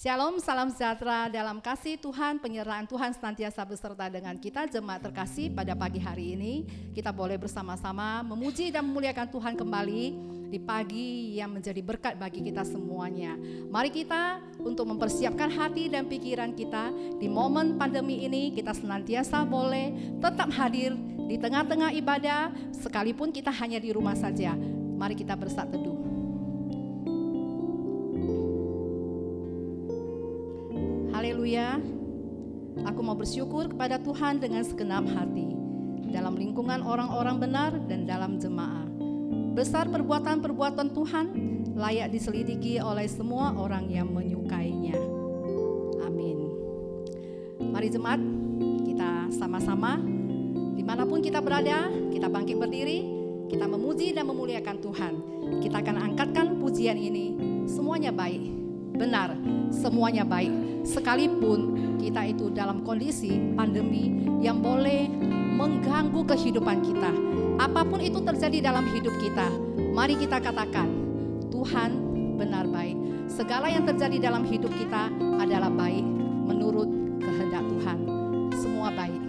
Shalom, salam sejahtera dalam kasih Tuhan, penyertaan Tuhan senantiasa beserta dengan kita jemaat terkasih. Pada pagi hari ini kita boleh bersama-sama memuji dan memuliakan Tuhan kembali di pagi yang menjadi berkat bagi kita semuanya. Mari kita untuk mempersiapkan hati dan pikiran kita di momen pandemi ini, kita senantiasa boleh tetap hadir di tengah-tengah ibadah sekalipun kita hanya di rumah saja. Mari kita bersatu teduh. Haleluya. Aku mau bersyukur kepada Tuhan dengan segenap hati dalam lingkungan orang-orang benar dan dalam jemaah. Besar perbuatan-perbuatan Tuhan, layak diselidiki oleh semua orang yang menyukainya. Amin. Mari jemaat, kita sama-sama dimanapun kita berada, kita bangkit berdiri, kita memuji dan memuliakan Tuhan. Kita akan angkatkan pujian ini. Semuanya baik, benar, semuanya baik. Sekalipun kita itu dalam kondisi pandemi yang boleh mengganggu kehidupan kita, apapun itu terjadi dalam hidup kita, mari kita katakan Tuhan benar baik. Segala yang terjadi dalam hidup kita adalah baik menurut kehendak Tuhan. Semua baik.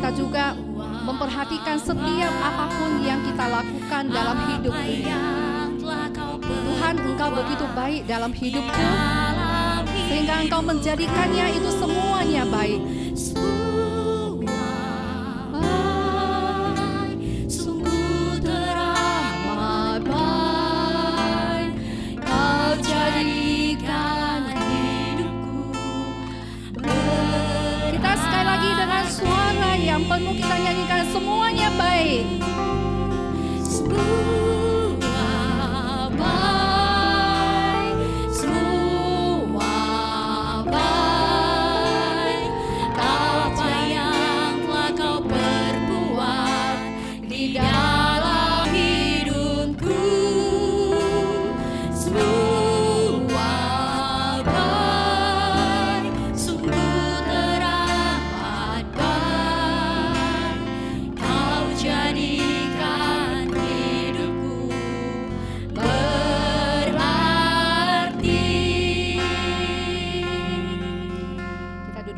Kita juga memperhatikan setiap apapun yang kita lakukan dalam hidup ini. Tuhan, Engkau begitu baik dalam hidupku. sehingga Engkau menjadikannya itu semuanya baik. Kita sekali lagi dengan suara yang penuh kita nyanyikan, semuanya baik.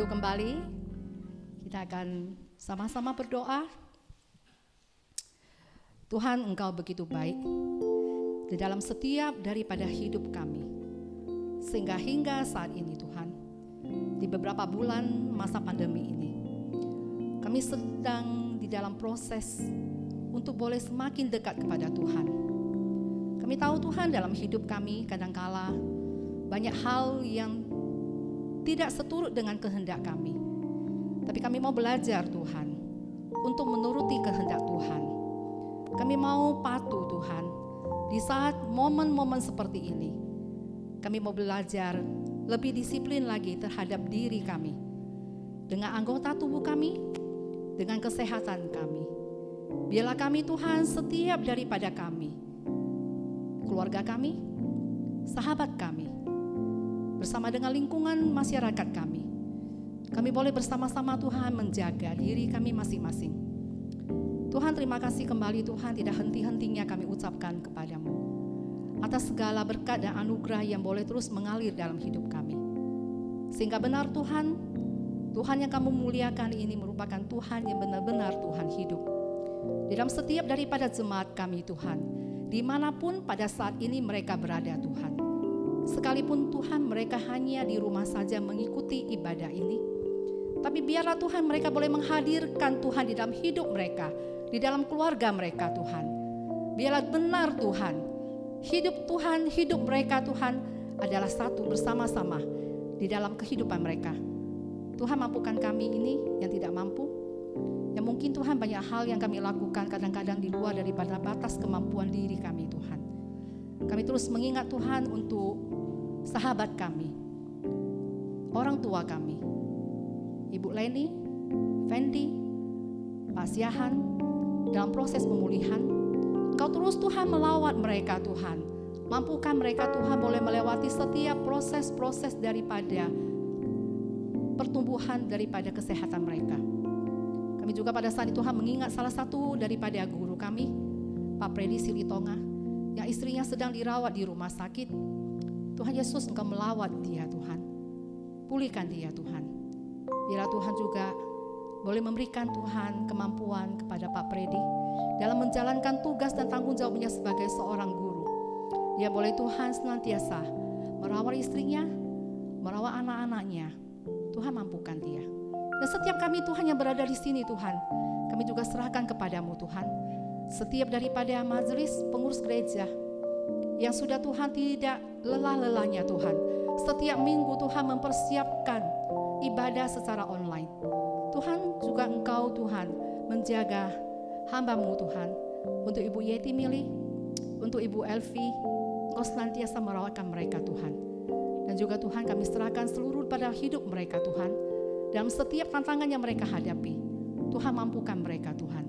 Kembali, kita akan sama-sama berdoa. Tuhan, Engkau begitu baik di dalam setiap daripada hidup kami, sehingga hingga saat ini Tuhan, di beberapa bulan masa pandemi ini, kami sedang di dalam proses untuk boleh semakin dekat kepada Tuhan. Kami tahu Tuhan, dalam hidup kami kadangkala banyak hal yang tidak seturut dengan kehendak kami. Tapi kami mau belajar Tuhan untuk menuruti kehendak Tuhan. Kami mau patuh Tuhan di saat momen-momen seperti ini. Kami mau belajar lebih disiplin lagi terhadap diri kami, dengan anggota tubuh kami, dengan kesehatan kami. Biarlah kami Tuhan, setiap daripada kami, keluarga kami, sahabat kami, bersama dengan lingkungan masyarakat kami boleh bersama-sama Tuhan menjaga diri kami masing-masing. Tuhan, terima kasih kembali Tuhan, tidak henti-hentinya kami ucapkan kepadamu atas segala berkat dan anugerah yang boleh terus mengalir dalam hidup kami. Sehingga benar Tuhan, Tuhan yang kamu muliakan ini merupakan Tuhan yang benar-benar Tuhan hidup di dalam setiap daripada jemaat kami Tuhan, dimanapun pada saat ini mereka berada Tuhan. Sekalipun Tuhan mereka hanya di rumah saja mengikuti ibadah ini, tapi biarlah Tuhan mereka boleh menghadirkan Tuhan di dalam hidup mereka, di dalam keluarga mereka Tuhan. Biarlah benar Tuhan, hidup mereka Tuhan adalah satu bersama-sama di dalam kehidupan mereka. Tuhan, mampukan kami ini yang tidak mampu, yang mungkin Tuhan banyak hal yang kami lakukan kadang-kadang di luar daripada batas kemampuan diri kami Tuhan. Kami terus mengingat Tuhan untuk sahabat kami, orang tua kami, Ibu Leni, Fendi, Pak Siahan, dalam proses pemulihan. Engkau terus Tuhan melawat mereka Tuhan. Mampukan mereka Tuhan boleh melewati setiap proses-proses daripada pertumbuhan daripada kesehatan mereka. Kami juga pada saat itu Tuhan mengingat salah satu daripada guru kami, Pak Predi Silitonga, yang istrinya sedang dirawat di rumah sakit. Tuhan Yesus, Engkau melawat dia Tuhan, pulihkan dia Tuhan. Biarlah Tuhan juga boleh memberikan Tuhan kemampuan kepada Pak Predi dalam menjalankan tugas dan tanggung jawabnya sebagai seorang guru. Dia boleh Tuhan senantiasa merawat istrinya, merawat anak-anaknya. Tuhan, mampukan dia. Dan setiap kami Tuhan yang berada di sini Tuhan, kami juga serahkan kepadamu Tuhan. Setiap daripada majelis pengurus gereja yang sudah Tuhan tidak lelah-lelahnya Tuhan, setiap minggu Tuhan mempersiapkan ibadah secara online. Tuhan, juga Engkau Tuhan menjaga hamba-Mu Tuhan, untuk Ibu Yeti Mili, untuk Ibu Elvi, Engkau senantiasa merawatkan mereka Tuhan. Dan juga Tuhan, kami serahkan seluruh pada hidup mereka Tuhan, dalam setiap tantangan yang mereka hadapi. Tuhan, mampukan mereka Tuhan.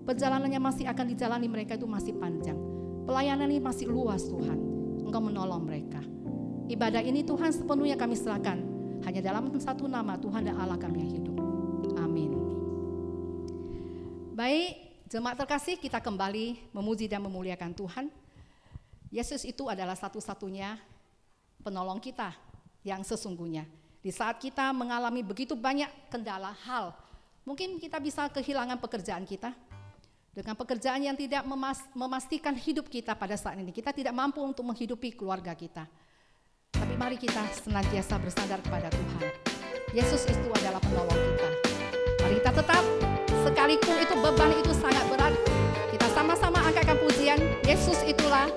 Perjalanannya masih akan dijalani mereka itu masih panjang. Pelayanan ini masih luas Tuhan. Engkau menolong mereka. Ibadah ini Tuhan sepenuhnya kami serahkan hanya dalam satu nama Tuhan dan Allah kami yang hidup. Amin. Baik, jemaat terkasih, kita kembali memuji dan memuliakan Tuhan. Yesus itu adalah satu-satunya penolong kita yang sesungguhnya. Di saat kita mengalami begitu banyak kendala hal, mungkin kita bisa kehilangan pekerjaan kita. Dengan pekerjaan yang tidak memastikan hidup kita pada saat ini, kita tidak mampu untuk menghidupi keluarga kita. Tapi Mari kita senantiasa bersandar kepada Tuhan. Yesus itu adalah penolong kita. Mari kita tetap, sekalipun itu beban itu sangat berat, kita sama-sama angkatkan pujian. Yesus itulah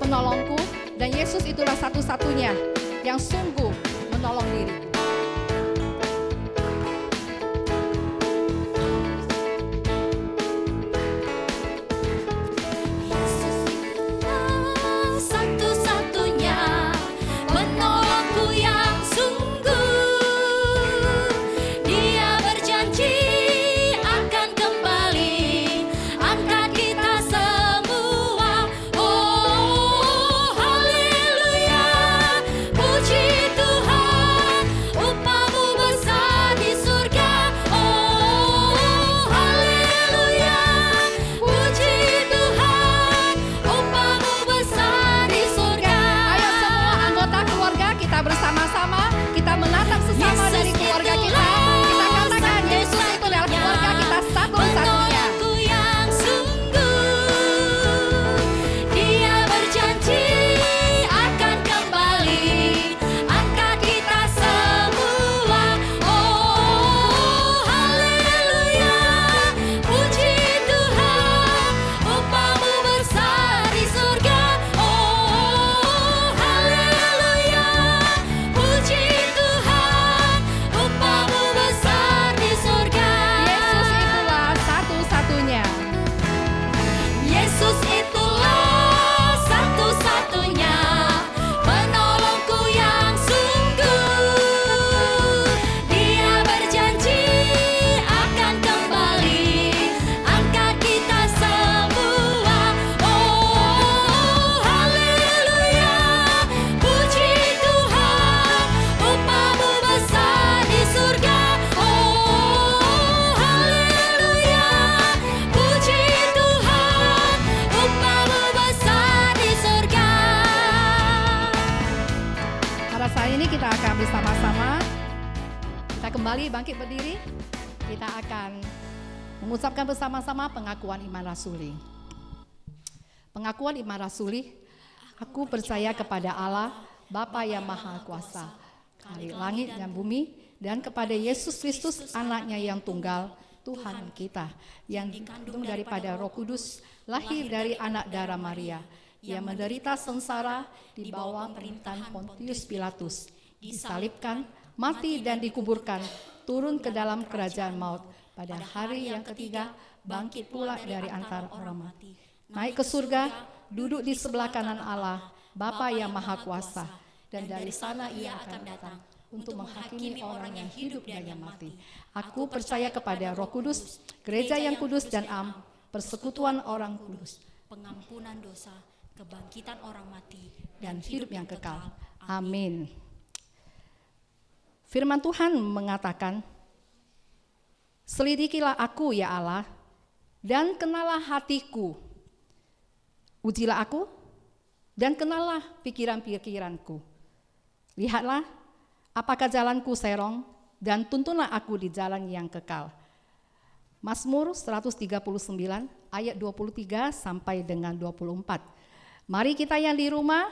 penolongku, dan Yesus itulah satu-satunya yang sungguh menolong diriku. Bangkit berdiri, kita akan mengucapkan bersama-sama pengakuan iman rasuli. Pengakuan iman rasuli, aku percaya kepada Allah, Bapa yang Maha Kuasa, Khalik langit dan bumi, dan kepada Yesus Kristus, anaknya yang tunggal, Tuhan kita, yang dikandung daripada Roh Kudus, lahir dari anak darah Maria, yang menderita sengsara di bawah pemerintahan Pontius Pilatus, disalibkan, mati dan dikuburkan, turun ke dalam kerajaan maut, pada hari yang ketiga bangkit pula dari antara orang mati, naik ke surga, duduk di sebelah kanan Allah, Bapa yang Maha Kuasa, dan dari sana ia akan datang untuk menghakimi orang yang hidup dan yang mati. Aku percaya kepada Roh Kudus, gereja yang kudus dan am, persekutuan orang kudus, pengampunan dosa, kebangkitan orang mati, dan hidup yang kekal. Amin. Firman Tuhan mengatakan, selidikilah aku ya Allah, dan kenalah hatiku. Ujilah aku, dan kenalah pikiran-pikiranku. Lihatlah, apakah jalanku serong, dan tuntunlah aku di jalan yang kekal. Mazmur 139 ayat 23 sampai dengan 24. Mari kita yang di rumah,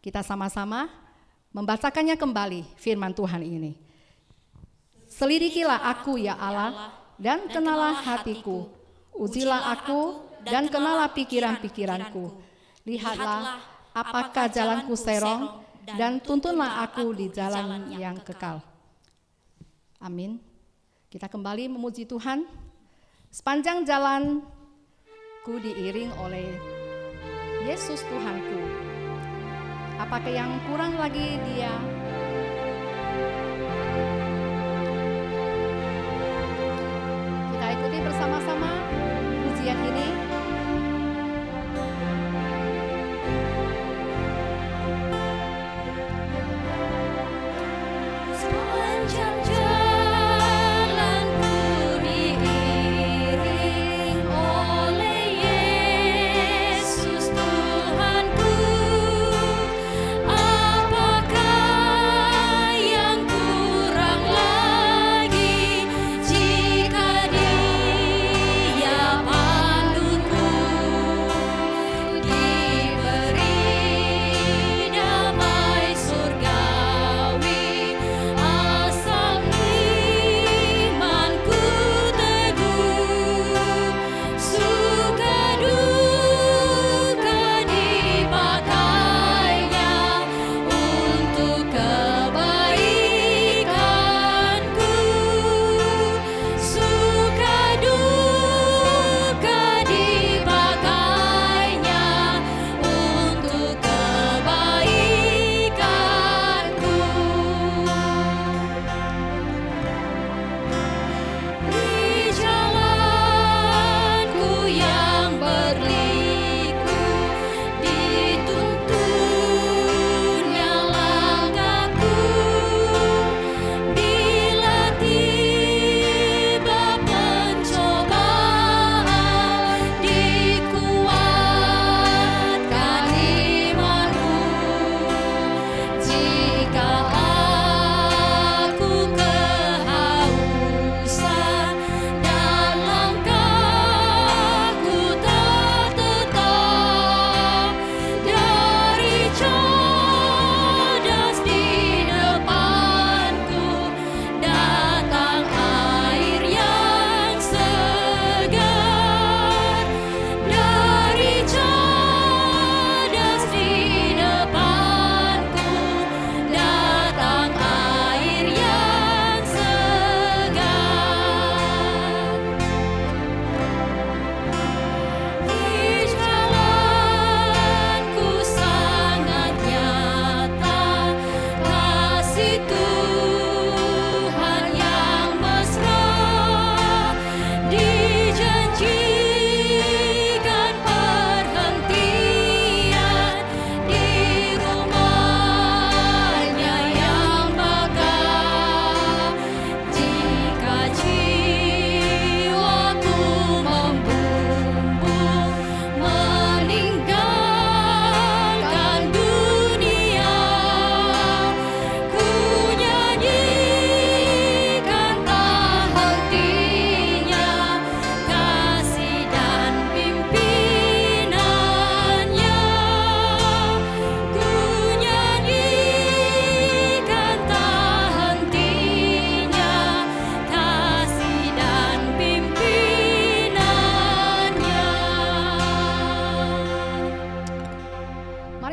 kita sama-sama membacakannya kembali firman Tuhan ini. Selidikilah aku ya Allah, dan kenalah hatiku. Ujilah aku, dan kenalah pikiran-pikiranku. Lihatlah, apakah jalanku serong, dan tuntunlah aku di jalan yang kekal. Amin. Kita kembali memuji Tuhan. Sepanjang jalanku diiring oleh Yesus Tuhanku. Apakah yang kurang lagi Dia? Kita ikuti bersama-sama pujian ini. Sepanjang jalanku diiring oleh Yesus Tuhanku, apakah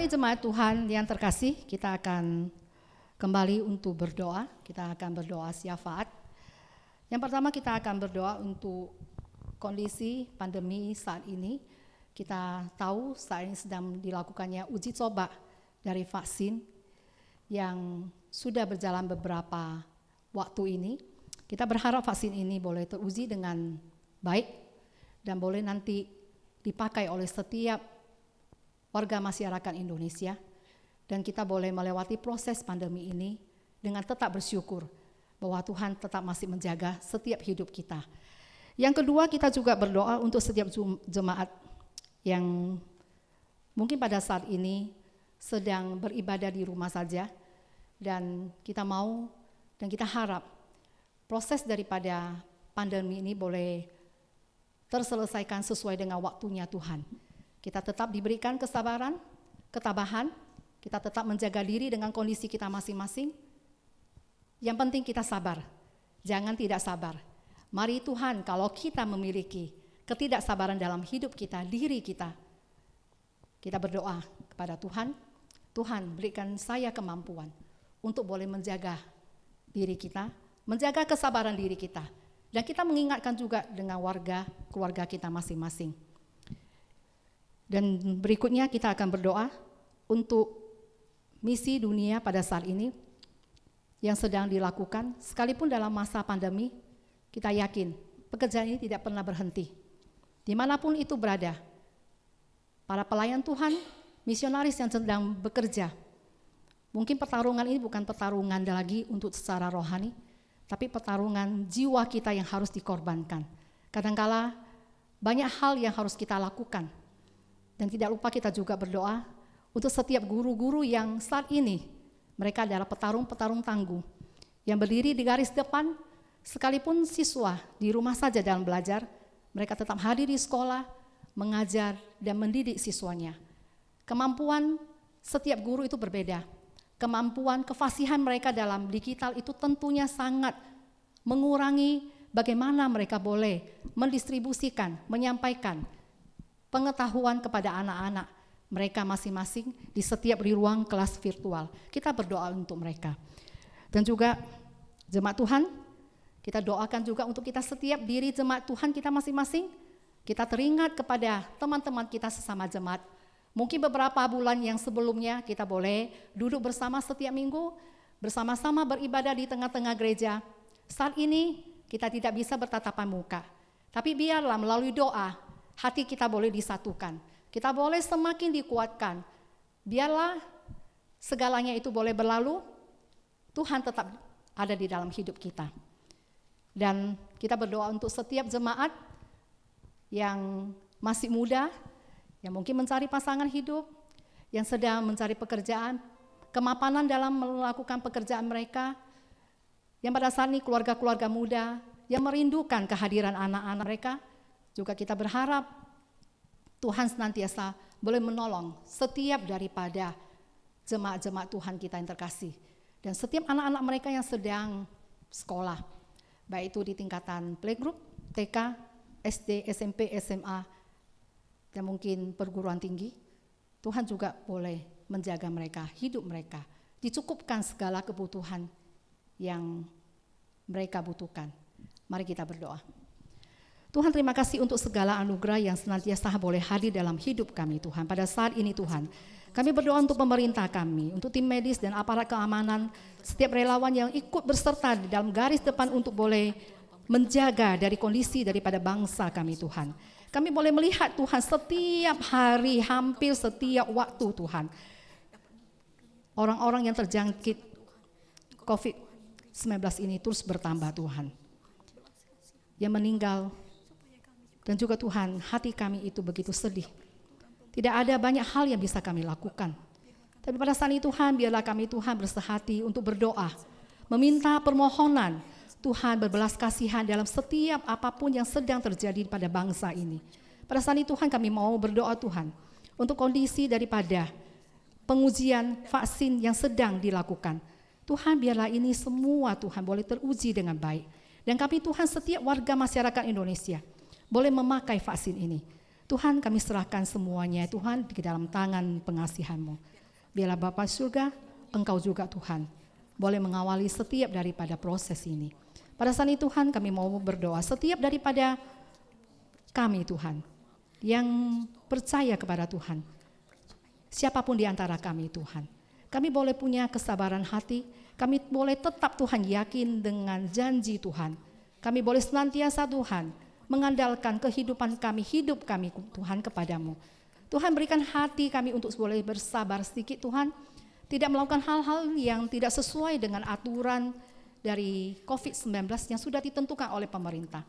Mari jemaat Tuhan yang terkasih, kita akan kembali untuk berdoa. Kita akan berdoa syafaat. Yang pertama kita akan berdoa untuk kondisi pandemi saat ini. Kita tahu saat ini sedang dilakukannya uji coba dari vaksin yang sudah berjalan beberapa waktu ini. Kita berharap vaksin ini boleh teruji dengan baik dan boleh nanti dipakai oleh setiap warga masyarakat Indonesia, dan kita boleh melewati proses pandemi ini dengan tetap bersyukur bahwa Tuhan tetap masih menjaga setiap hidup kita. Yang kedua, kita juga berdoa untuk setiap jemaat yang mungkin pada saat ini sedang beribadah di rumah saja, dan kita mau dan kita harap proses daripada pandemi ini boleh terselesaikan sesuai dengan waktunya Tuhan. Kita tetap diberikan kesabaran, ketabahan, kita tetap menjaga diri dengan kondisi kita masing-masing. Yang penting kita sabar, jangan tidak sabar. Mari Tuhan, kalau kita memiliki ketidaksabaran dalam hidup kita, diri kita berdoa kepada Tuhan, Tuhan berikan saya kemampuan untuk boleh menjaga diri kita, menjaga kesabaran diri kita. Dan kita mengingatkan juga dengan keluarga kita masing-masing. Dan berikutnya kita akan berdoa untuk misi dunia pada saat ini yang sedang dilakukan. Sekalipun dalam masa pandemi, kita yakin pekerjaan ini tidak pernah berhenti. Dimanapun itu berada, para pelayan Tuhan, misionaris yang sedang bekerja, mungkin pertarungan ini bukan pertarungan lagi untuk secara rohani, tapi pertarungan jiwa kita yang harus dikorbankan. Kadangkala banyak hal yang harus kita lakukan. Dan tidak lupa kita juga berdoa untuk setiap guru-guru yang saat ini mereka adalah petarung-petarung tangguh yang berdiri di garis depan, sekalipun siswa di rumah saja dalam belajar, mereka tetap hadir di sekolah, mengajar dan mendidik siswanya. Kemampuan setiap guru itu berbeda. Kemampuan kefasihan mereka dalam digital itu tentunya sangat mengurangi bagaimana mereka boleh mendistribusikan, menyampaikan pengetahuan kepada anak-anak mereka masing-masing di setiap ruang kelas virtual. Kita berdoa untuk mereka. Dan juga jemaat Tuhan, kita doakan juga untuk kita setiap diri jemaat Tuhan kita masing-masing. Kita teringat kepada teman-teman kita sesama jemaat. Mungkin beberapa bulan yang sebelumnya kita boleh duduk bersama setiap minggu, bersama-sama beribadah di tengah-tengah gereja. Saat ini kita tidak bisa bertatapan muka, tapi biarlah melalui doa, hati kita boleh disatukan. Kita boleh semakin dikuatkan. Biarlah segalanya itu boleh berlalu, Tuhan tetap ada di dalam hidup kita. Dan kita berdoa untuk setiap jemaat yang masih muda, yang mungkin mencari pasangan hidup, yang sedang mencari pekerjaan, kemapanan dalam melakukan pekerjaan mereka, yang pada saat ini keluarga-keluarga muda yang merindukan kehadiran anak-anak mereka, juga kita berharap Tuhan senantiasa boleh menolong setiap daripada jemaat-jemaat Tuhan kita yang terkasih. Dan setiap anak-anak mereka yang sedang sekolah, baik itu di tingkatan playgroup, TK, SD, SMP, SMA, dan mungkin perguruan tinggi, Tuhan juga boleh menjaga mereka, hidup mereka, dicukupkan segala kebutuhan yang mereka butuhkan. Mari kita berdoa. Tuhan, terima kasih untuk segala anugerah yang senantiasa boleh hadir dalam hidup kami Tuhan. Pada saat ini Tuhan, kami berdoa untuk pemerintah kami, untuk tim medis dan aparat keamanan, setiap relawan yang ikut berserta di dalam garis depan untuk boleh menjaga dari kondisi daripada bangsa kami Tuhan. Kami boleh melihat Tuhan setiap hari, hampir setiap waktu Tuhan, orang-orang yang terjangkit COVID-19 ini terus bertambah Tuhan. Yang meninggal, dan juga Tuhan, hati kami itu begitu sedih. Tidak ada banyak hal yang bisa kami lakukan. Tapi pada saat ini Tuhan, biarlah kami Tuhan bersehati untuk berdoa, meminta permohonan Tuhan berbelas kasihan dalam setiap apapun yang sedang terjadi pada bangsa ini. Pada saat ini Tuhan, kami mau berdoa Tuhan untuk kondisi daripada pengujian vaksin yang sedang dilakukan. Tuhan, biarlah ini semua Tuhan boleh teruji dengan baik. Dan kami Tuhan, setiap warga masyarakat Indonesia boleh memakai vaksin ini. Tuhan, kami serahkan semuanya Tuhan di dalam tangan pengasihan-Mu. Biarlah Bapa surga, Engkau juga Tuhan boleh mengawali setiap daripada proses ini. Pada saat ini Tuhan, kami mau berdoa setiap daripada kami Tuhan yang percaya kepada Tuhan, siapapun di antara kami Tuhan, kami boleh punya kesabaran hati, kami boleh tetap Tuhan yakin dengan janji Tuhan. Kami boleh senantiasa Tuhan mengandalkan kehidupan kami, hidup kami Tuhan kepadamu. Tuhan, berikan hati kami untuk boleh bersabar sedikit Tuhan, tidak melakukan hal-hal yang tidak sesuai dengan aturan dari COVID-19 yang sudah ditentukan oleh pemerintah.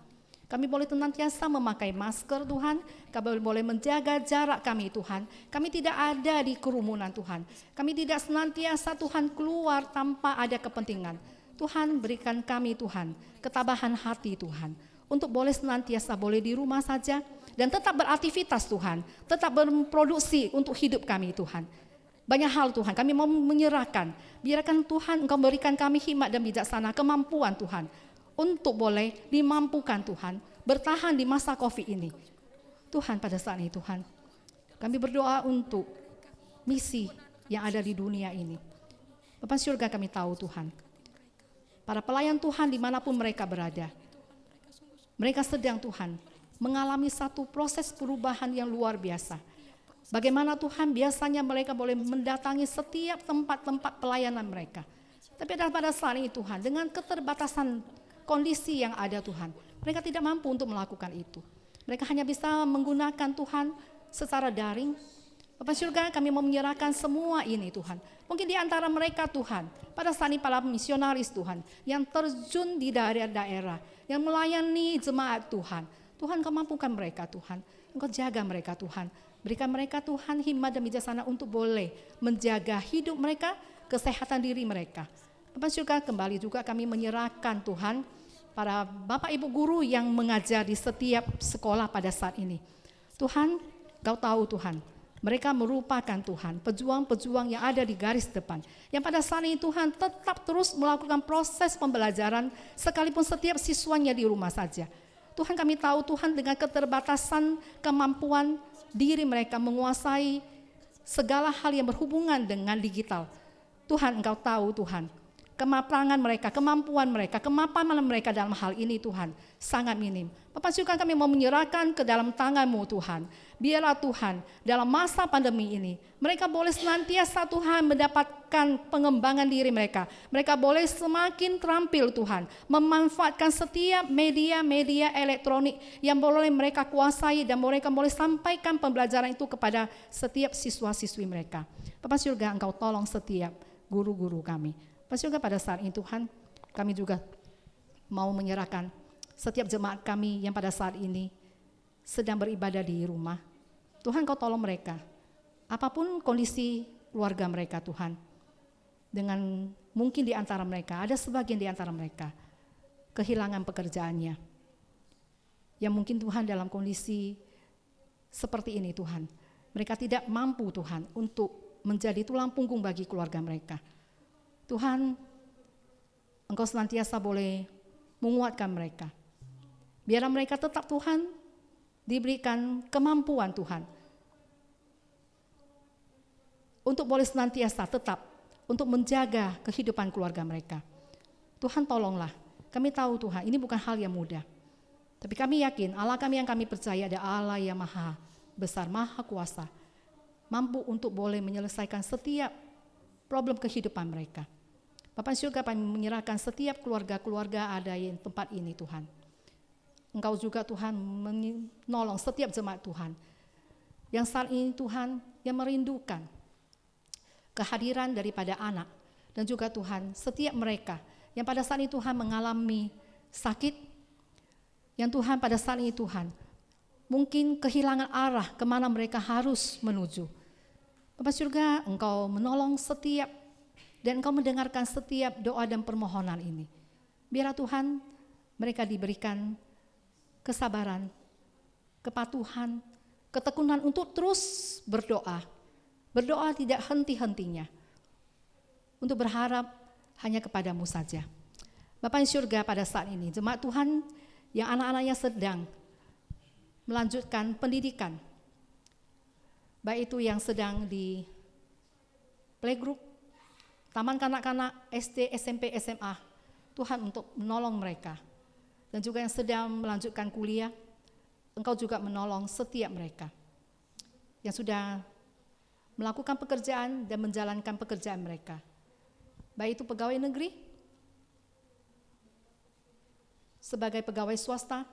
Kami boleh senantiasa memakai masker Tuhan, kami boleh menjaga jarak kami Tuhan. Kami tidak ada di kerumunan Tuhan. Kami tidak senantiasa Tuhan keluar tanpa ada kepentingan. Tuhan, berikan kami Tuhan ketabahan hati Tuhan, untuk boleh senantiasa boleh di rumah saja dan tetap beraktivitas Tuhan, tetap berproduksi untuk hidup kami Tuhan. Banyak hal Tuhan, kami mau menyerahkan. Biarkan Tuhan Engkau berikan kami hikmat dan bijaksana, kemampuan Tuhan, untuk boleh dimampukan Tuhan, bertahan di masa COVID ini. Tuhan, pada saat ini Tuhan, kami berdoa untuk misi yang ada di dunia ini. Bapa surga, kami tahu Tuhan, para pelayan Tuhan dimanapun mereka berada, mereka sedang Tuhan mengalami satu proses perubahan yang luar biasa. Bagaimana Tuhan biasanya mereka boleh mendatangi setiap tempat-tempat pelayanan mereka. Tapi pada saat ini Tuhan, dengan keterbatasan kondisi yang ada Tuhan, mereka tidak mampu untuk melakukan itu. Mereka hanya bisa menggunakan Tuhan secara daring. Bapak surga, kami mau menyerahkan semua ini Tuhan. Mungkin di antara mereka Tuhan, pada saat ini para misionaris Tuhan, yang terjun di daerah-daerah, yang melayani jemaat Tuhan. Tuhan, Kau mampukan mereka Tuhan, Engkau jaga mereka Tuhan. Berikan mereka Tuhan hikmat dan bijaksana untuk boleh menjaga hidup mereka, kesehatan diri mereka. Bapak surga, kembali juga kami menyerahkan Tuhan para Bapak Ibu guru yang mengajar di setiap sekolah pada saat ini. Tuhan, Kau tahu Tuhan, mereka merupakan Tuhan pejuang-pejuang yang ada di garis depan, yang pada saat ini Tuhan tetap terus melakukan proses pembelajaran sekalipun setiap siswanya di rumah saja. Tuhan, kami tahu Tuhan dengan keterbatasan kemampuan diri mereka menguasai segala hal yang berhubungan dengan digital. Tuhan, Engkau tahu Tuhan, kematangan mereka, kemampuan mereka, kemapanan mereka dalam hal ini Tuhan sangat minim. Bapak surga, kami mau menyerahkan ke dalam tangan-Mu Tuhan. Biarlah Tuhan dalam masa pandemi ini mereka boleh senantiasa Tuhan mendapatkan pengembangan diri mereka. Mereka boleh semakin terampil Tuhan, memanfaatkan setiap media-media elektronik yang boleh mereka kuasai dan mereka boleh sampaikan pembelajaran itu kepada setiap siswa-siswi mereka. Bapak surga, Engkau tolong setiap guru-guru kami. Bapak surga, pada saat ini Tuhan, kami juga mau menyerahkan setiap jemaat kami yang pada saat ini sedang beribadah di rumah. Tuhan, Kau tolong mereka, apapun kondisi keluarga mereka Tuhan, dengan mungkin di antara mereka, ada sebagian di antara mereka kehilangan pekerjaannya, yang mungkin Tuhan dalam kondisi seperti ini Tuhan, mereka tidak mampu Tuhan untuk menjadi tulang punggung bagi keluarga mereka. Tuhan, Engkau senantiasa boleh menguatkan mereka. Biarlah mereka tetap Tuhan diberikan kemampuan Tuhan untuk boleh senantiasa tetap untuk menjaga kehidupan keluarga mereka. Tuhan, tolonglah. Kami tahu Tuhan, ini bukan hal yang mudah. Tapi kami yakin Allah kami yang kami percaya ada Allah yang maha besar, maha kuasa, mampu untuk boleh menyelesaikan setiap problem kehidupan mereka. Bapak surga, kami menyerahkan setiap keluarga-keluarga ada di tempat ini Tuhan. Engkau juga Tuhan menolong setiap jemaat Tuhan yang saat ini Tuhan yang merindukan kehadiran daripada anak, dan juga Tuhan setiap mereka yang pada saat ini Tuhan mengalami sakit, yang Tuhan pada saat ini Tuhan mungkin kehilangan arah kemana mereka harus menuju. Bapak surga, Engkau menolong setiap dan Engkau mendengarkan setiap doa dan permohonan ini. Biarlah Tuhan mereka diberikan kesabaran, kepatuhan, ketekunan untuk terus berdoa. Berdoa tidak henti-hentinya. Untuk berharap hanya kepadamu saja. Bapa di surga, pada saat ini jemaat Tuhan yang anak-anaknya sedang melanjutkan pendidikan baik itu yang sedang di playgroup, taman kanak-kanak, SD, SMP, SMA, Tuhan untuk menolong mereka. Dan juga yang sedang melanjutkan kuliah, Engkau juga menolong setiap mereka yang sudah melakukan pekerjaan dan menjalankan pekerjaan mereka. Baik itu pegawai negeri, sebagai pegawai swasta,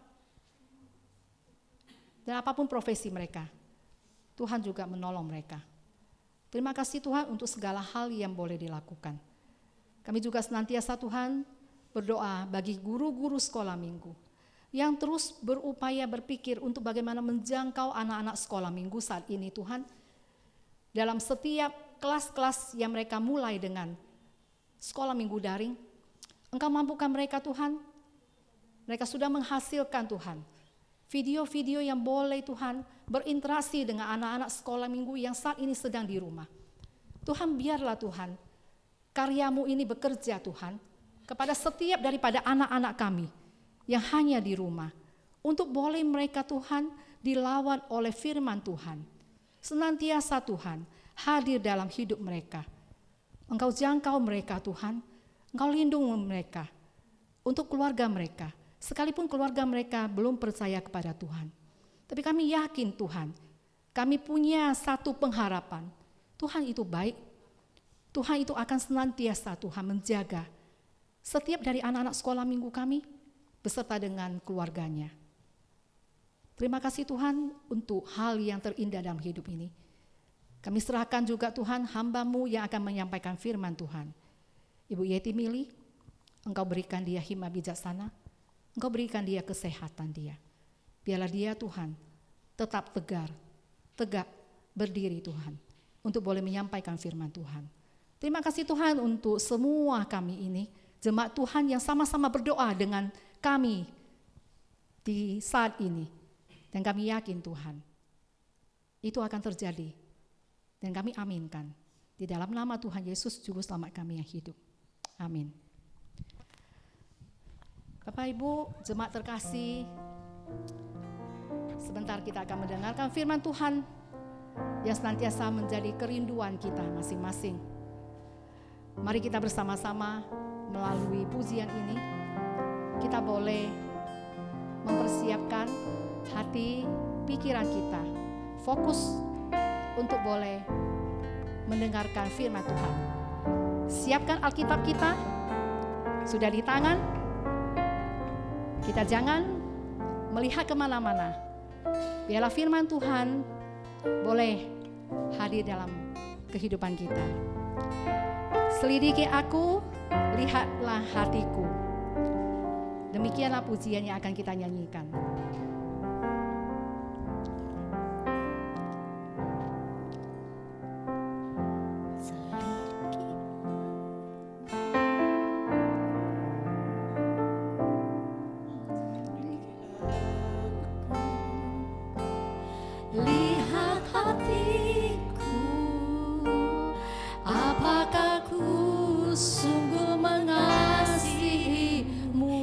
dan apapun profesi mereka, Tuhan juga menolong mereka. Terima kasih Tuhan untuk segala hal yang boleh dilakukan. Kami juga senantiasa Tuhan berdoa bagi guru-guru sekolah minggu yang terus berupaya berpikir untuk bagaimana menjangkau anak-anak sekolah minggu saat ini Tuhan. Dalam setiap kelas-kelas yang mereka mulai dengan sekolah minggu daring, Engkau mampukan mereka Tuhan. Mereka sudah menghasilkan Tuhan video-video yang boleh Tuhan berinteraksi dengan anak-anak sekolah minggu yang saat ini sedang di rumah. Tuhan, biarlah Tuhan karya-Mu ini bekerja Tuhan kepada setiap daripada anak-anak kami yang hanya di rumah, untuk boleh mereka Tuhan dilawan oleh firman Tuhan. Senantiasa Tuhan hadir dalam hidup mereka. Engkau jangkau mereka Tuhan, Engkau lindungi mereka untuk keluarga mereka. Sekalipun keluarga mereka belum percaya kepada Tuhan, tapi kami yakin Tuhan, kami punya satu pengharapan. Tuhan itu baik, Tuhan itu akan senantiasa Tuhan menjaga setiap dari anak-anak sekolah minggu kami beserta dengan keluarganya. Terima kasih Tuhan untuk hal yang terindah dalam hidup ini. Kami serahkan juga Tuhan hamba-Mu yang akan menyampaikan firman Tuhan. Ibu Yeti Mili, Engkau berikan dia hikmat bijaksana, Engkau berikan dia kesehatan dia. Biarlah dia Tuhan tetap tegak berdiri Tuhan, untuk boleh menyampaikan firman Tuhan. Terima kasih Tuhan untuk semua kami ini, jemaat Tuhan yang sama-sama berdoa dengan kami di saat ini. Dan kami yakin Tuhan, itu akan terjadi. Dan kami aminkan. Di dalam nama Tuhan Yesus, Juru Selamat kami yang hidup. Amin. Bapak Ibu, jemaat terkasih, sebentar kita akan mendengarkan firman Tuhan yang senantiasa menjadi kerinduan kita masing-masing. Mari kita bersama-sama melalui pujian ini, kita boleh mempersiapkan hati, pikiran kita, fokus untuk boleh mendengarkan firman Tuhan. Siapkan Alkitab kita, sudah di tangan. Kita jangan melihat kemana-mana. Biarlah firman Tuhan boleh hadir dalam kehidupan kita. Selidiki aku, lihatlah hatiku. Demikianlah pujian yang akan kita nyanyikan. Lihat hatiku, apakah ku sungguh mengasihimu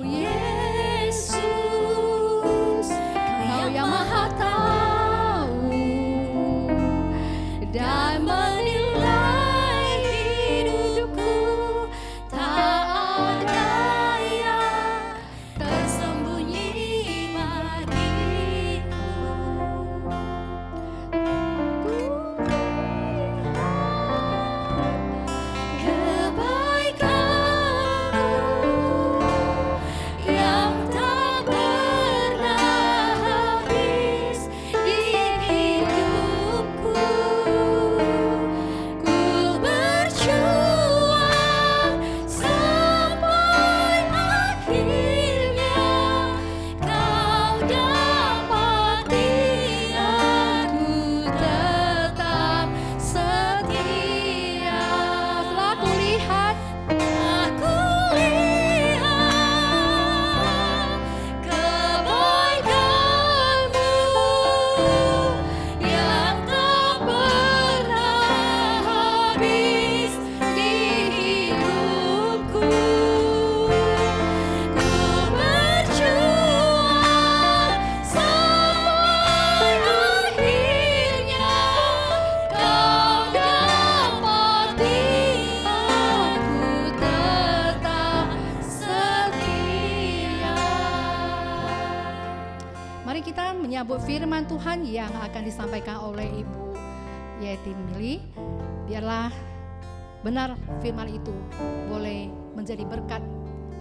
Yesus. menyambut firman Tuhan yang akan disampaikan oleh Ibu Yeti Mili. Biarlah benar firman itu boleh menjadi berkat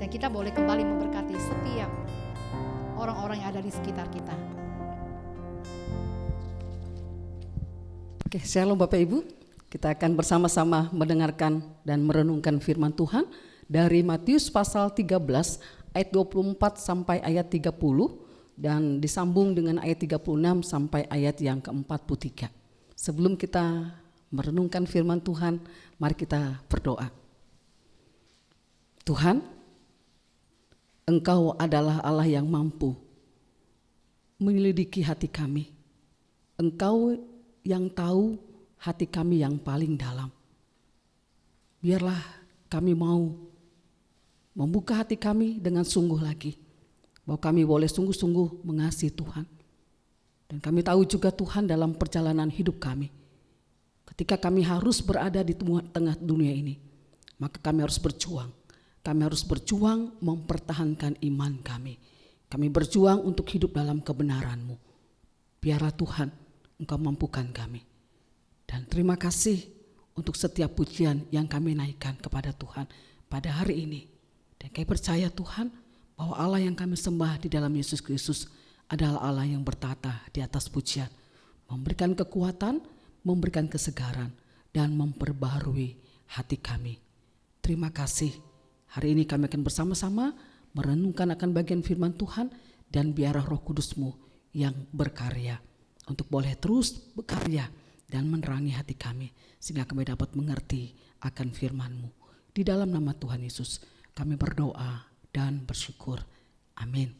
dan kita boleh kembali memberkati setiap orang-orang yang ada di sekitar kita. Oke, shalom Bapak Ibu. Kita akan bersama-sama mendengarkan dan merenungkan firman Tuhan dari Matius pasal 13 ayat 24 sampai ayat 30 dan disambung dengan ayat 36 sampai ayat yang ke-43. Sebelum kita merenungkan firman Tuhan, mari kita berdoa. Tuhan, Engkau adalah Allah yang mampu menyelidiki hati kami. Engkau yang tahu hati kami yang paling dalam. Biarlah kami mau membuka hati kami dengan sungguh lagi, bahwa kami boleh sungguh-sungguh mengasihi Tuhan. Dan kami tahu juga Tuhan dalam perjalanan hidup kami, ketika kami harus berada di tengah dunia ini, maka kami harus berjuang. Kami harus berjuang mempertahankan iman kami. Kami berjuang untuk hidup dalam kebenaran-Mu. Biarlah Tuhan Engkau mampukan kami. Dan terima kasih untuk setiap pujian yang kami naikkan kepada Tuhan pada hari ini. Dan kami percaya Tuhan bahwa Allah yang kami sembah di dalam Yesus Kristus adalah Allah yang bertata di atas pujian, memberikan kekuatan, memberikan kesegaran, dan memperbaharui hati kami. Terima kasih. Hari ini kami akan bersama-sama merenungkan akan bagian firman Tuhan, dan biarlah Roh Kudus-Mu yang berkarya untuk boleh terus berkarya dan menerangi hati kami, sehingga kami dapat mengerti akan firman-Mu. Di dalam nama Tuhan Yesus kami berdoa dan bersyukur. Amin.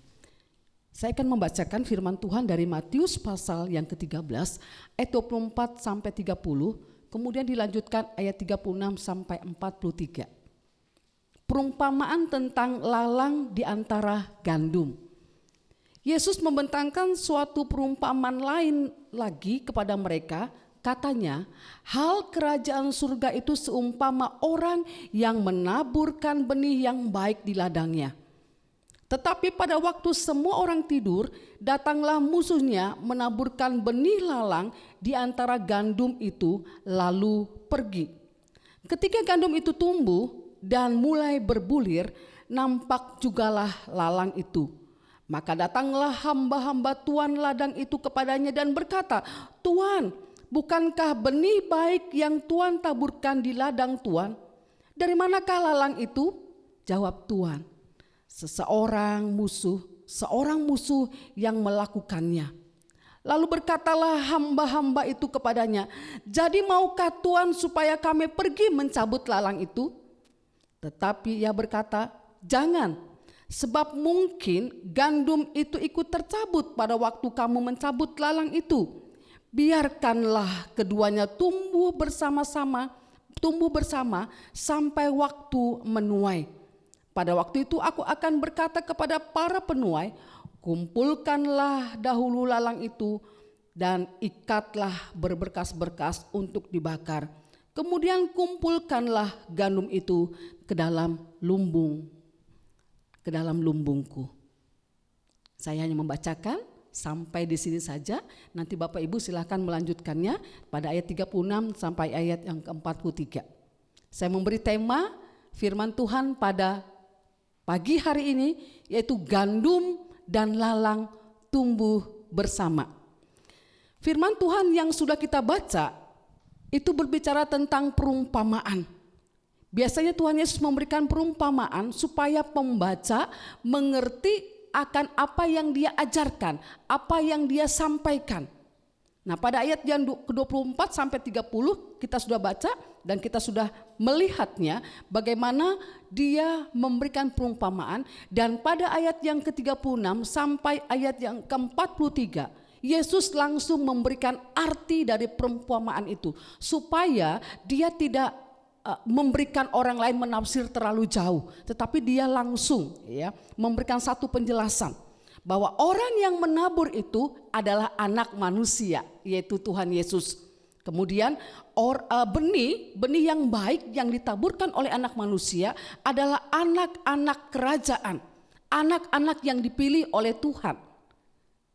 Saya akan membacakan firman Tuhan dari Matius pasal yang ke-13 ayat 24 sampai 30, kemudian dilanjutkan ayat 36 sampai 43. Perumpamaan tentang lalang di antara gandum. Yesus membentangkan suatu perumpamaan lain lagi kepada mereka, katanya, hal kerajaan surga itu seumpama orang yang menaburkan benih yang baik di ladangnya. Tetapi pada waktu semua orang tidur, datanglah musuhnya menaburkan benih lalang di antara gandum itu, lalu pergi. Ketika gandum itu tumbuh dan mulai berbulir, nampak jugalah lalang itu. Maka datanglah hamba-hamba tuan ladang itu kepadanya dan berkata, Tuan, bukankah benih baik yang Tuan taburkan di ladang Tuan? Dari manakah lalang itu? Jawab Tuan, seorang musuh yang melakukannya. Lalu berkatalah hamba-hamba itu kepadanya, jadi maukah Tuan supaya kami pergi mencabut lalang itu? Tetapi ia berkata, jangan, sebab mungkin gandum itu ikut tercabut pada waktu kamu mencabut lalang itu. Biarkanlah keduanya tumbuh bersama sampai waktu menuai. Pada waktu itu aku akan berkata kepada para penuai, kumpulkanlah dahulu lalang itu dan ikatlah berberkas-berkas untuk dibakar. Kemudian kumpulkanlah gandum itu ke dalam lumbungku. Saya hanya membacakan sampai di sini saja. Nanti Bapak Ibu silakan melanjutkannya pada ayat 36 sampai ayat yang ke-43. Saya memberi tema firman Tuhan pada pagi hari ini, yaitu gandum dan lalang tumbuh bersama. Firman Tuhan yang sudah kita baca itu berbicara tentang perumpamaan. Biasanya Tuhan Yesus memberikan perumpamaan supaya pembaca mengerti akan apa yang dia ajarkan, apa yang dia sampaikan. Nah, pada ayat yang ke-24 sampai 30 kita sudah baca dan kita sudah melihatnya bagaimana dia memberikan perumpamaan, dan pada ayat yang ke-36 sampai ayat yang ke-43 Yesus langsung memberikan arti dari perumpamaan itu supaya dia tidak memberikan orang lain menafsir terlalu jauh, tetapi dia langsung memberikan satu penjelasan bahwa orang yang menabur itu adalah anak manusia, yaitu Tuhan Yesus. Kemudian benih yang baik yang ditaburkan oleh anak manusia adalah anak-anak kerajaan, anak-anak yang dipilih oleh Tuhan.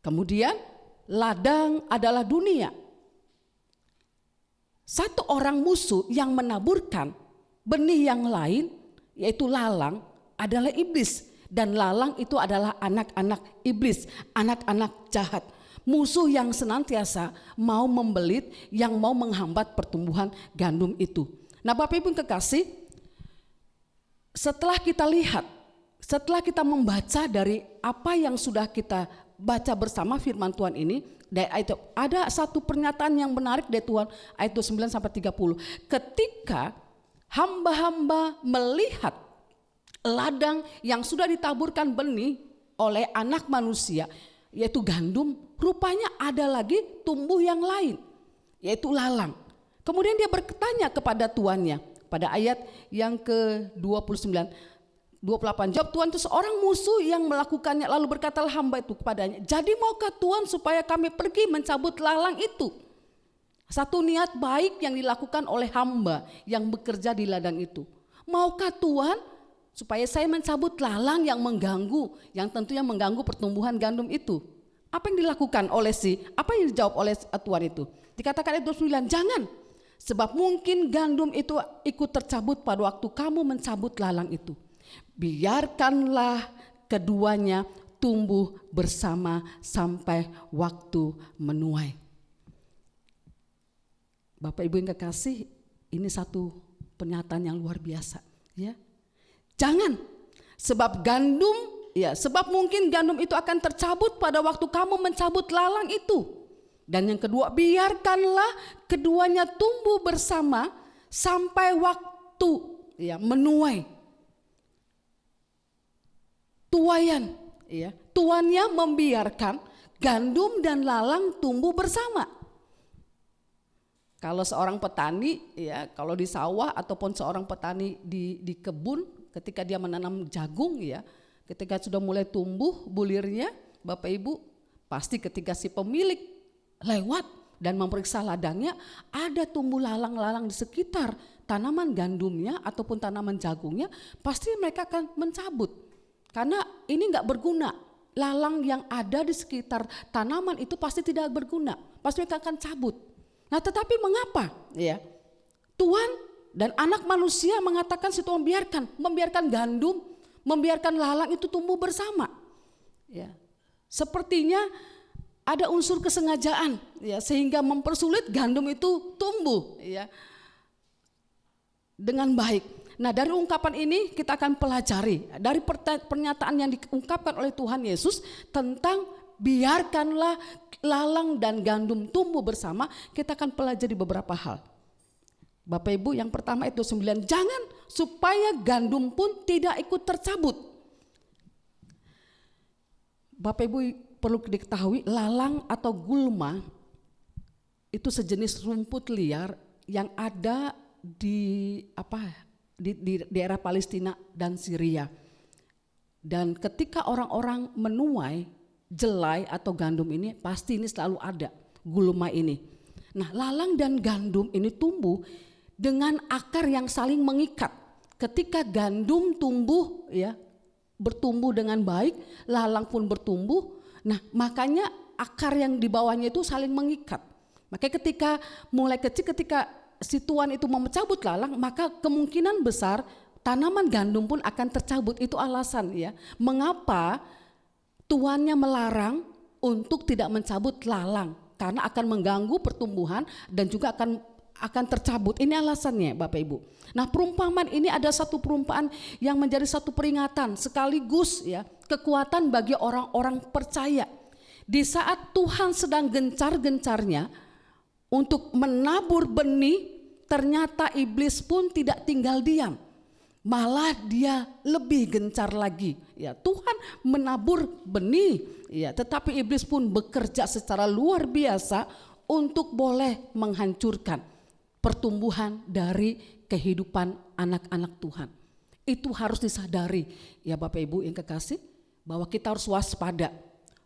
Kemudian ladang adalah dunia. Satu orang musuh yang menaburkan benih yang lain, yaitu lalang, adalah iblis. Dan lalang itu adalah anak-anak iblis, anak-anak jahat. Musuh yang senantiasa mau membelit, yang mau menghambat pertumbuhan gandum itu. Nah, Bapak Ibu yang kekasih, setelah kita lihat, setelah kita membaca dari apa yang sudah kita baca bersama firman Tuhan ini, ada satu pernyataan yang menarik dari Tuhan, ayat 29 sampai 30. Ketika hamba-hamba melihat ladang yang sudah ditaburkan benih oleh anak manusia, yaitu gandum, rupanya ada lagi tumbuh yang lain, yaitu lalang. Kemudian dia bertanya kepada tuannya pada ayat yang ke-29, 28, jawab Tuhan itu seorang musuh yang melakukannya, lalu berkatalah hamba itu kepadanya, jadi maukah Tuhan supaya kami pergi mencabut lalang itu? Satu niat baik yang dilakukan oleh hamba yang bekerja di ladang itu. Maukah Tuhan supaya saya mencabut lalang yang mengganggu, yang tentunya mengganggu pertumbuhan gandum itu? Apa yang dilakukan oleh apa yang dijawab oleh Tuhan itu? Dikatakan ayat 29, jangan, sebab mungkin gandum itu ikut tercabut pada waktu kamu mencabut lalang itu. Biarkanlah keduanya tumbuh bersama sampai waktu menuai. Bapak Ibu yang kekasih, ini satu pernyataan yang luar biasa, ya. Jangan, sebab mungkin gandum itu akan tercabut pada waktu kamu mencabut lalang itu. Dan yang kedua, biarkanlah keduanya tumbuh bersama sampai waktu menuai. Tuaian, tuannya membiarkan gandum dan lalang tumbuh bersama. Kalau seorang petani, kalau di sawah ataupun seorang petani di kebun, ketika dia menanam jagung, ketika sudah mulai tumbuh bulirnya, Bapak Ibu, pasti ketika si pemilik lewat dan memeriksa ladangnya, ada tumbuh lalang-lalang di sekitar tanaman gandumnya ataupun tanaman jagungnya, pasti mereka akan mencabut. Karena ini enggak berguna. Lalang yang ada di sekitar tanaman itu pasti tidak berguna. Pasti mereka akan cabut. Nah, tetapi mengapa? Tuhan dan anak manusia mengatakan situ membiarkan gandum, membiarkan lalang itu tumbuh bersama. Sepertinya ada unsur kesengajaan, sehingga mempersulit gandum itu tumbuh, dengan baik. Nah, dari ungkapan ini kita akan pelajari dari pernyataan yang diungkapkan oleh Tuhan Yesus tentang biarkanlah lalang dan gandum tumbuh bersama. Kita akan pelajari beberapa hal. Bapak Ibu, yang pertama itu 9, jangan supaya gandum pun tidak ikut tercabut. Bapak Ibu perlu diketahui, lalang atau gulma itu sejenis rumput liar yang ada di daerah Palestina dan Syria. Dan ketika orang-orang menuai jelai atau gandum ini, pasti ini selalu ada gulma ini. Nah, lalang dan gandum ini tumbuh dengan akar yang saling mengikat. Ketika gandum tumbuh, bertumbuh dengan baik, lalang pun bertumbuh. Nah, makanya akar yang di bawahnya itu saling mengikat. Makanya ketika mulai kecil, ketika si tuan itu mau mencabut lalang, maka kemungkinan besar tanaman gandum pun akan tercabut. Itu alasan mengapa tuannya melarang untuk tidak mencabut lalang, karena akan mengganggu pertumbuhan dan juga akan tercabut. Ini alasannya, Bapak Ibu. Nah, perumpamaan ini ada satu perumpamaan yang menjadi satu peringatan sekaligus kekuatan bagi orang-orang percaya. Di saat Tuhan sedang gencar-gencarnya untuk menabur benih, ternyata iblis pun tidak tinggal diam. Malah dia lebih gencar lagi. Tuhan menabur benih, tetapi iblis pun bekerja secara luar biasa untuk boleh menghancurkan pertumbuhan dari kehidupan anak-anak Tuhan. Itu harus disadari, Bapak Ibu yang kekasih, bahwa kita harus waspada.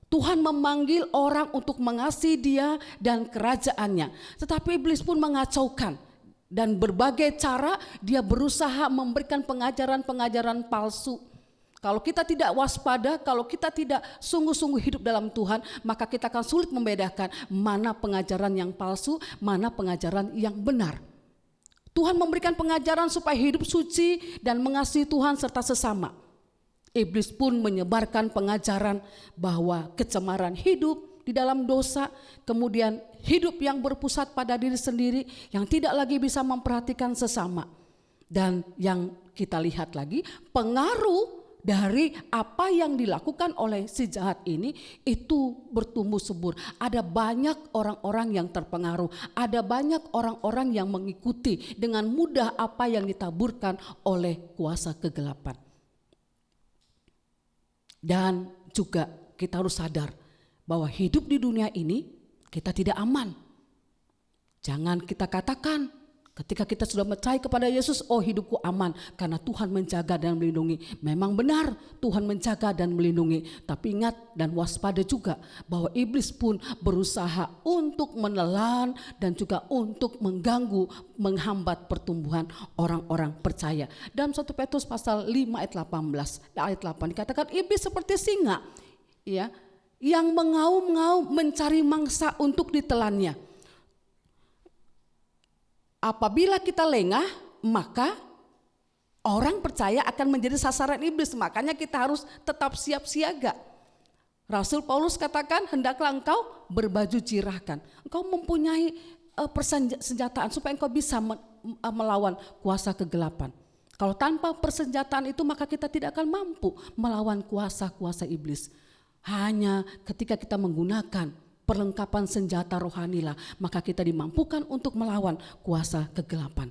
Tuhan memanggil orang untuk mengasihi Dia dan kerajaannya, tetapi iblis pun mengacaukan. Dan berbagai cara dia berusaha memberikan pengajaran-pengajaran palsu Kalau kita tidak waspada, kalau kita tidak sungguh-sungguh hidup dalam Tuhan, maka kita akan sulit membedakan mana pengajaran yang palsu, mana pengajaran yang benar. Tuhan memberikan pengajaran supaya hidup suci dan mengasihi Tuhan serta sesama. Iblis pun menyebarkan pengajaran bahwa kecemaran hidup di dalam dosa, kemudian hidup yang berpusat pada diri sendiri, yang tidak lagi bisa memperhatikan sesama. Dan yang kita lihat lagi, pengaruh dari apa yang dilakukan oleh si jahat ini itu bertumbuh subur. Ada banyak orang-orang yang terpengaruh, ada banyak orang-orang yang mengikuti dengan mudah apa yang ditaburkan oleh kuasa kegelapan. Dan juga kita harus sadar bahwa hidup di dunia ini kita tidak aman. Jangan kita katakan ketika kita sudah percaya kepada Yesus, oh hidupku aman karena Tuhan menjaga dan melindungi. Memang benar Tuhan menjaga dan melindungi, tapi ingat dan waspada juga bahwa iblis pun berusaha untuk menelan dan juga untuk mengganggu, menghambat pertumbuhan orang-orang percaya. Dalam 1 Petrus pasal 5 ayat 18, ayat 8 dikatakan iblis seperti singa, ya, yang mengaum-ngaum mencari mangsa untuk ditelannya. Apabila kita lengah, maka orang percaya akan menjadi sasaran iblis. Makanya kita harus tetap siap siaga. Rasul Paulus katakan, hendaklah engkau berbaju jirahkan. Engkau mempunyai persenjataan supaya engkau bisa melawan kuasa kegelapan. Kalau tanpa persenjataan itu maka kita tidak akan mampu melawan kuasa-kuasa iblis. Hanya ketika kita menggunakan perlengkapan senjata rohanilah, maka kita dimampukan untuk melawan kuasa kegelapan.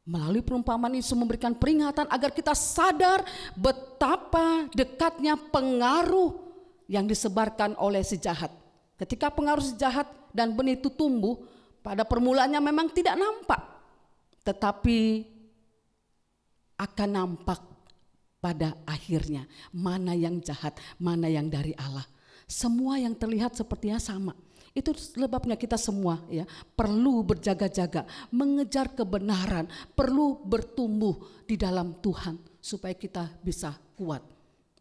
Melalui perumpamaan Yesus memberikan peringatan agar kita sadar betapa dekatnya pengaruh yang disebarkan oleh si jahat. Ketika pengaruh si jahat dan benih itu tumbuh, pada permulaannya memang tidak nampak, tetapi akan nampak pada akhirnya mana yang jahat, mana yang dari Allah. Semua yang terlihat sepertinya sama. Itu sebabnya kita semua ya perlu berjaga-jaga, mengejar kebenaran, perlu bertumbuh di dalam Tuhan supaya kita bisa kuat,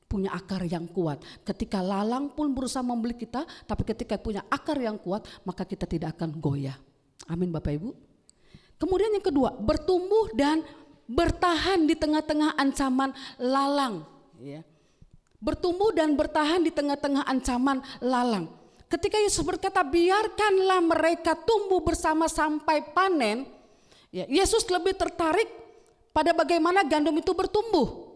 punya akar yang kuat. Ketika lalang pun berusaha membeli kita, tapi ketika punya akar yang kuat, maka kita tidak akan goyah. Amin Bapak Ibu. Kemudian yang kedua, bertumbuh dan bertahan di tengah-tengah ancaman lalang, ya. Bertumbuh dan bertahan di tengah-tengah ancaman lalang. Ketika Yesus berkata, biarkanlah mereka tumbuh bersama sampai panen, ya, Yesus lebih tertarik pada bagaimana gandum itu bertumbuh.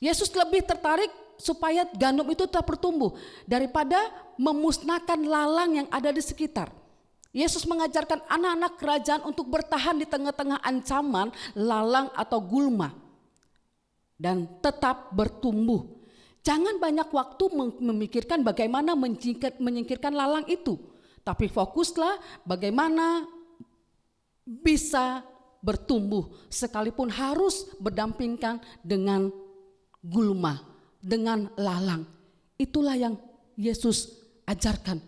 Yesus lebih tertarik supaya gandum itu tetap bertumbuh daripada memusnahkan lalang yang ada di sekitar. Yesus mengajarkan anak-anak kerajaan untuk bertahan di tengah-tengah ancaman lalang atau gulma dan tetap bertumbuh. Jangan banyak waktu memikirkan bagaimana menyingkirkan lalang itu, tapi fokuslah bagaimana bisa bertumbuh sekalipun harus berdampingan dengan gulma, dengan lalang. Itulah yang Yesus ajarkan.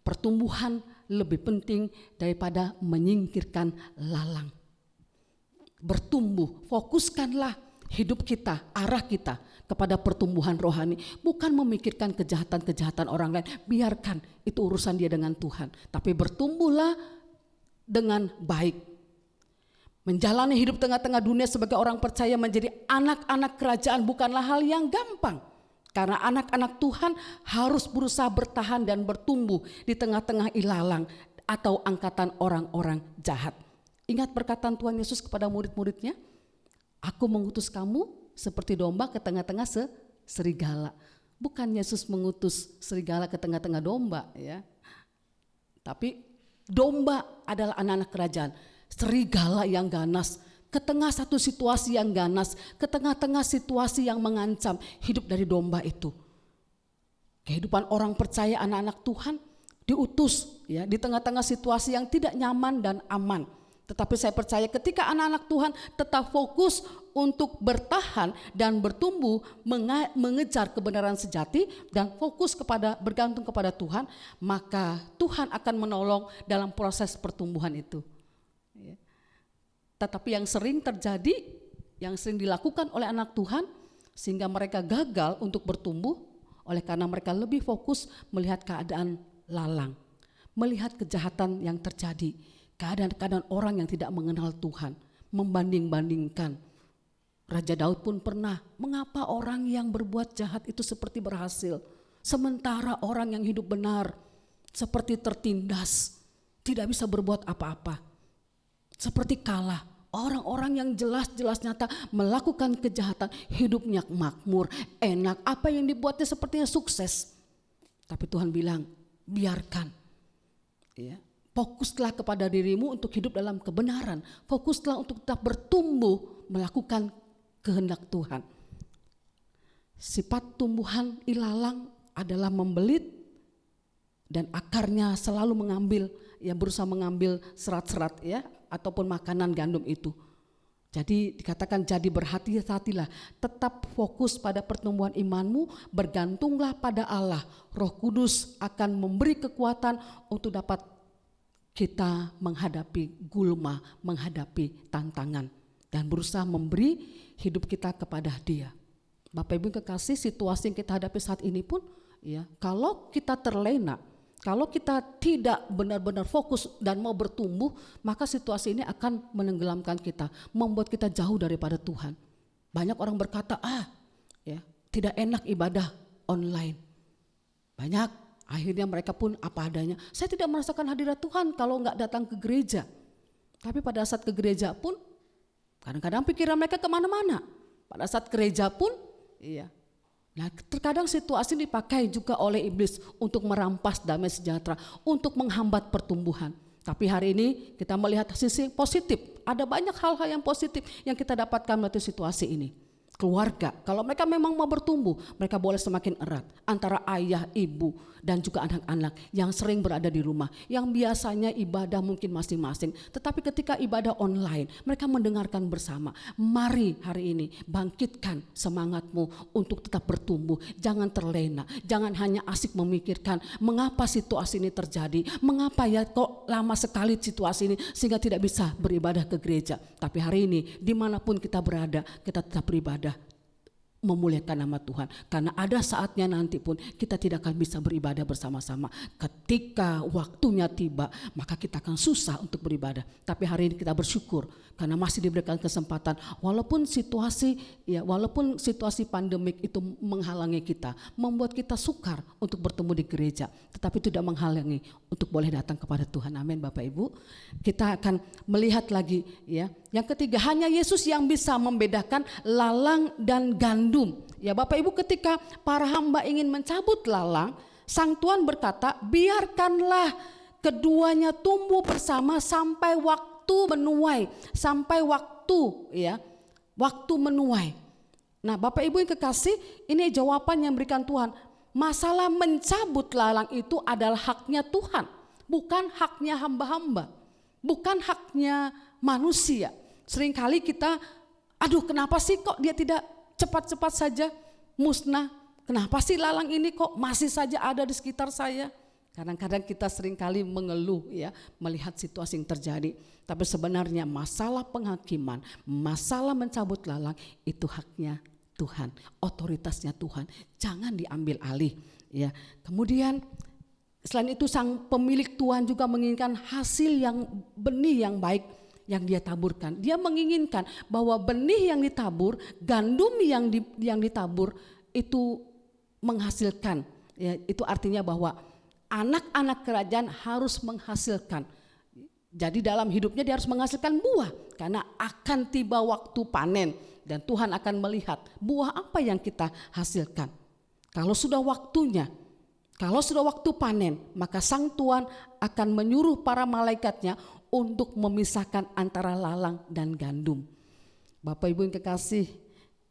Pertumbuhan lebih penting daripada menyingkirkan lalang. Bertumbuh, fokuskanlah hidup kita, arah kita kepada pertumbuhan rohani, bukan memikirkan kejahatan-kejahatan orang lain. Biarkan itu urusan dia dengan Tuhan, tapi bertumbuhlah dengan baik. Menjalani hidup tengah-tengah dunia sebagai orang percaya menjadi anak-anak kerajaan bukanlah hal yang gampang, karena anak-anak Tuhan harus berusaha bertahan dan bertumbuh di tengah-tengah ilalang atau angkatan orang-orang jahat. Ingat perkataan Tuhan Yesus kepada murid-muridnya, aku mengutus kamu seperti domba ke tengah-tengah serigala. Bukan Yesus mengutus serigala ke tengah-tengah domba, ya. Tapi domba adalah anak-anak kerajaan. Serigala yang ganas, ke tengah satu situasi yang ganas, ke tengah-tengah situasi yang mengancam hidup dari domba itu. Kehidupan orang percaya anak-anak Tuhan diutus ya di tengah-tengah situasi yang tidak nyaman dan aman. Tetapi saya percaya ketika anak-anak Tuhan tetap fokus untuk bertahan dan bertumbuh mengejar kebenaran sejati dan fokus bergantung kepada Tuhan, maka Tuhan akan menolong dalam proses pertumbuhan itu. Tetapi yang sering terjadi, yang sering dilakukan oleh anak Tuhan, sehingga mereka gagal untuk bertumbuh oleh karena mereka lebih fokus melihat keadaan lalang, melihat kejahatan yang terjadi, keadaan-keadaan orang yang tidak mengenal Tuhan, membanding-bandingkan. Raja Daud pun pernah, mengapa orang yang berbuat jahat itu seperti berhasil, sementara orang yang hidup benar seperti tertindas, tidak bisa berbuat apa-apa, seperti kalah. Orang-orang yang jelas-jelas nyata melakukan kejahatan, hidupnya makmur, enak, apa yang dibuatnya sepertinya sukses. Tapi Tuhan bilang, biarkan. Ya, fokuslah kepada dirimu untuk hidup dalam kebenaran. Fokuslah untuk tetap bertumbuh melakukan kehendak Tuhan. Sifat tumbuhan ilalang adalah membelit dan akarnya selalu mengambil, ya berusaha mengambil serat-serat ya ataupun makanan gandum itu. Jadi dikatakan jadi berhati-hatilah, tetap fokus pada pertumbuhan imanmu, bergantunglah pada Allah. Roh Kudus akan memberi kekuatan untuk dapat kita menghadapi gulma, menghadapi tantangan dan berusaha memberi hidup kita kepada Dia. Bapak Ibu kekasih, situasi yang kita hadapi saat ini pun ya, kalau kita terlena, kalau kita tidak benar-benar fokus dan mau bertumbuh, maka situasi ini akan menenggelamkan kita, membuat kita jauh daripada Tuhan. Banyak orang berkata, ya, tidak enak ibadah online. Banyak, akhirnya mereka pun apa adanya. Saya tidak merasakan hadirat Tuhan kalau nggak datang ke gereja. Tapi pada saat ke gereja pun, kadang-kadang pikiran mereka kemana-mana. Pada saat gereja pun, iya. Nah, terkadang situasi dipakai juga oleh iblis untuk merampas damai sejahtera, untuk menghambat pertumbuhan. Tapi hari ini kita melihat sisi positif. Ada banyak hal-hal yang positif yang kita dapatkan melalui situasi ini. Keluarga, kalau mereka memang mau bertumbuh, mereka boleh semakin erat antara ayah, ibu, dan juga anak-anak yang sering berada di rumah, yang biasanya ibadah mungkin masing-masing, tetapi ketika ibadah online, mereka mendengarkan bersama. Mari hari ini bangkitkan semangatmu untuk tetap bertumbuh, jangan terlena, jangan hanya asik memikirkan mengapa situasi ini terjadi, mengapa ya kok lama sekali situasi ini sehingga tidak bisa beribadah ke gereja. Tapi hari ini dimanapun kita berada, kita tetap beribadah, memuliakan nama Tuhan, karena ada saatnya nanti pun kita tidak akan bisa beribadah bersama-sama. Ketika waktunya tiba, maka kita akan susah untuk beribadah. Tapi hari ini kita bersyukur karena masih diberikan kesempatan, walaupun situasi pandemik itu menghalangi kita, membuat kita sukar untuk bertemu di gereja, tetapi tidak menghalangi untuk boleh datang kepada Tuhan. Amin Bapak Ibu. Kita akan melihat lagi ya. Yang ketiga, hanya Yesus yang bisa membedakan lalang dan gandum. Ya Bapak Ibu, ketika para hamba ingin mencabut lalang, Sang Tuhan berkata, biarkanlah keduanya tumbuh bersama sampai waktu menuai, sampai waktu menuai. Nah Bapak Ibu yang kekasih, ini jawaban yang berikan Tuhan. Masalah mencabut lalang itu adalah haknya Tuhan, bukan haknya hamba-hamba, bukan haknya manusia. Seringkali kita, kenapa sih kok dia tidak cepat-cepat saja musnah? Kenapa sih lalang ini kok masih saja ada di sekitar saya? Kadang-kadang kita seringkali mengeluh ya, melihat situasi yang terjadi. Tapi sebenarnya masalah penghakiman, masalah mencabut lalang itu haknya Tuhan, otoritasnya Tuhan. Jangan diambil alih ya. Kemudian selain itu sang pemilik Tuhan juga menginginkan hasil yang benih yang baik yang dia taburkan. Dia menginginkan bahwa benih yang ditabur, gandum yang ditabur itu menghasilkan. Ya, itu artinya bahwa anak-anak kerajaan harus menghasilkan. Jadi dalam hidupnya dia harus menghasilkan buah, karena akan tiba waktu panen dan Tuhan akan melihat buah apa yang kita hasilkan. Kalau sudah waktunya, kalau sudah waktu panen, maka Sang Tuhan akan menyuruh para malaikatnya untuk memisahkan antara lalang dan gandum. Bapak Ibu yang kekasih,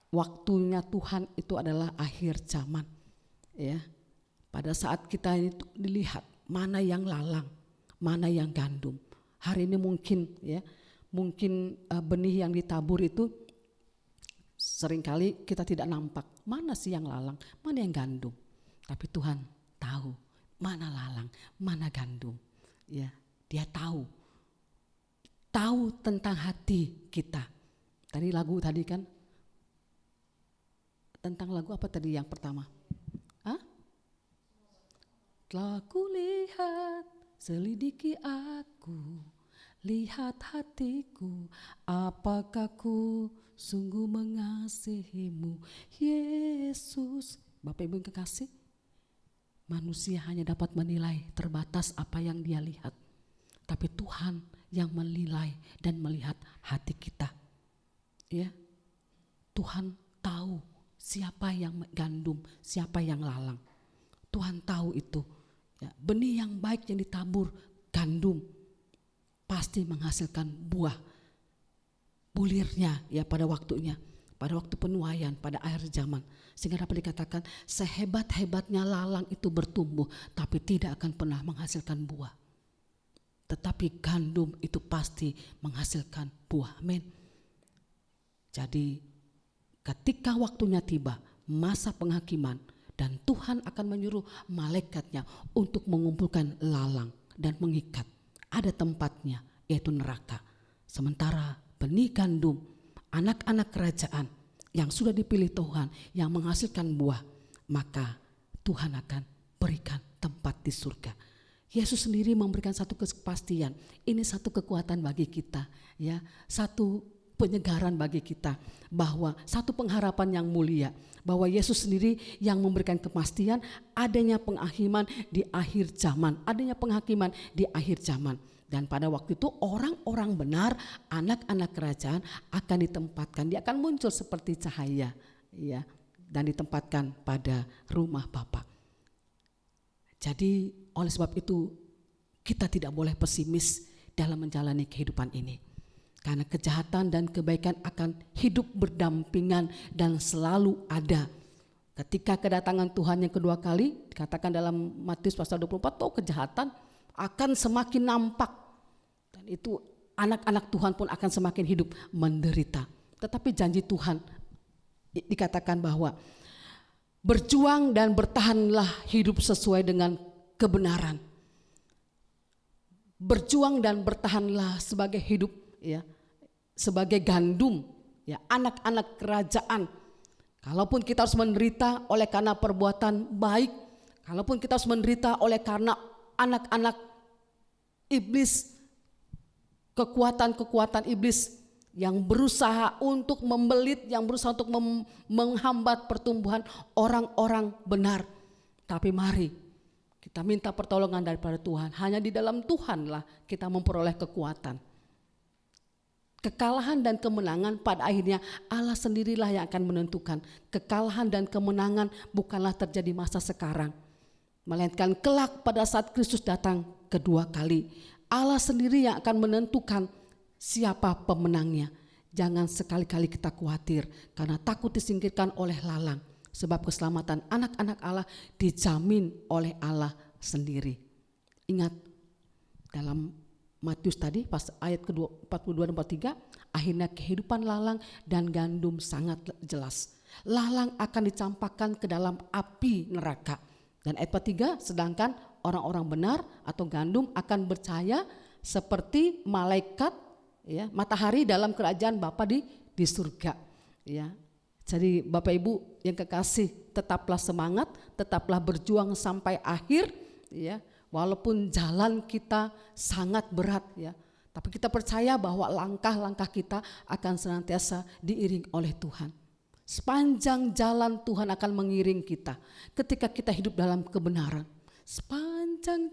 waktunya Tuhan itu adalah akhir zaman. Ya, pada saat kita itu dilihat mana yang lalang, mana yang gandum. Hari ini mungkin benih yang ditabur itu seringkali kita tidak nampak. Mana sih yang lalang, mana yang gandum? Tapi Tuhan tahu mana lalang, mana gandum. Ya, Dia tahu tentang hati kita. Tadi lagu tadi kan tentang lagu apa tadi yang pertama? Hah? Telah kulihat, selidiki aku, lihat hatiku, apakah ku sungguh mengasihimu, Yesus. Bapak Ibu yang kekasih, manusia hanya dapat menilai terbatas apa yang dia lihat, tapi Tuhan yang menilai dan melihat hati kita. Ya, Tuhan tahu siapa yang gandum, siapa yang lalang. Tuhan tahu itu. Ya, benih yang baik yang ditabur gandum pasti menghasilkan buah. Bulirnya ya pada waktunya, pada waktu penuaian, pada akhir zaman. Sehingga dapat dikatakan sehebat-hebatnya lalang itu bertumbuh, tapi tidak akan pernah menghasilkan buah. Tetapi gandum itu pasti menghasilkan buah. Amin. Jadi ketika waktunya tiba, masa penghakiman, dan Tuhan akan menyuruh malaikatnya untuk mengumpulkan lalang dan mengikat. Ada tempatnya, yaitu neraka. Sementara benih gandum, anak-anak kerajaan yang sudah dipilih Tuhan, yang menghasilkan buah, maka Tuhan akan berikan tempat di surga. Yesus sendiri memberikan satu kepastian. Ini satu kekuatan bagi kita, ya, satu penyegaran bagi kita, bahwa satu pengharapan yang mulia, bahwa Yesus sendiri yang memberikan kepastian adanya penghakiman di akhir zaman, adanya penghakiman di akhir zaman. Dan pada waktu itu orang-orang benar, anak-anak kerajaan akan ditempatkan, dia akan muncul seperti cahaya, ya, dan ditempatkan pada rumah Bapa. Jadi oleh sebab itu kita tidak boleh pesimis dalam menjalani kehidupan ini. Karena kejahatan dan kebaikan akan hidup berdampingan dan selalu ada. Ketika kedatangan Tuhan yang kedua kali, dikatakan dalam Matius pasal 24, kejahatan akan semakin nampak. Dan itu anak-anak Tuhan pun akan semakin hidup menderita. Tetapi janji Tuhan dikatakan bahwa berjuang dan bertahanlah hidup sesuai dengan kebenaran. Berjuang dan bertahanlah sebagai hidup, ya, sebagai gandum, ya, anak-anak kerajaan. Kalaupun kita harus menderita oleh karena perbuatan baik, kalaupun kita harus menderita oleh karena anak-anak iblis, kekuatan-kekuatan iblis yang berusaha untuk membelit, yang berusaha untuk menghambat pertumbuhan orang-orang benar. Tapi mari kita minta pertolongan daripada Tuhan. Hanya di dalam Tuhanlah kita memperoleh kekuatan. Kekalahan dan kemenangan pada akhirnya Allah sendirilah yang akan menentukan. Kekalahan dan kemenangan bukanlah terjadi masa sekarang, melainkan kelak pada saat Kristus datang kedua kali. Allah sendiri yang akan menentukan siapa pemenangnya. Jangan sekali-kali kita khawatir karena takut disingkirkan oleh lalang. Sebab keselamatan anak-anak Allah dijamin oleh Allah sendiri. Ingat dalam Matius tadi pas ayat kedua 42 dan 43, akhirnya kehidupan lalang dan gandum sangat jelas. Lalang akan dicampakkan ke dalam api neraka. Dan ayat 43, sedangkan orang-orang benar atau gandum akan bercahaya seperti malaikat, ya, matahari dalam kerajaan Bapa di surga, ya. Jadi Bapak Ibu yang kekasih, tetaplah semangat, tetaplah berjuang sampai akhir, ya. Walaupun jalan kita sangat berat, ya, tapi kita percaya bahwa langkah-langkah kita akan senantiasa diiring oleh Tuhan. Sepanjang jalan Tuhan akan mengiring kita ketika kita hidup dalam kebenaran. Sepanjang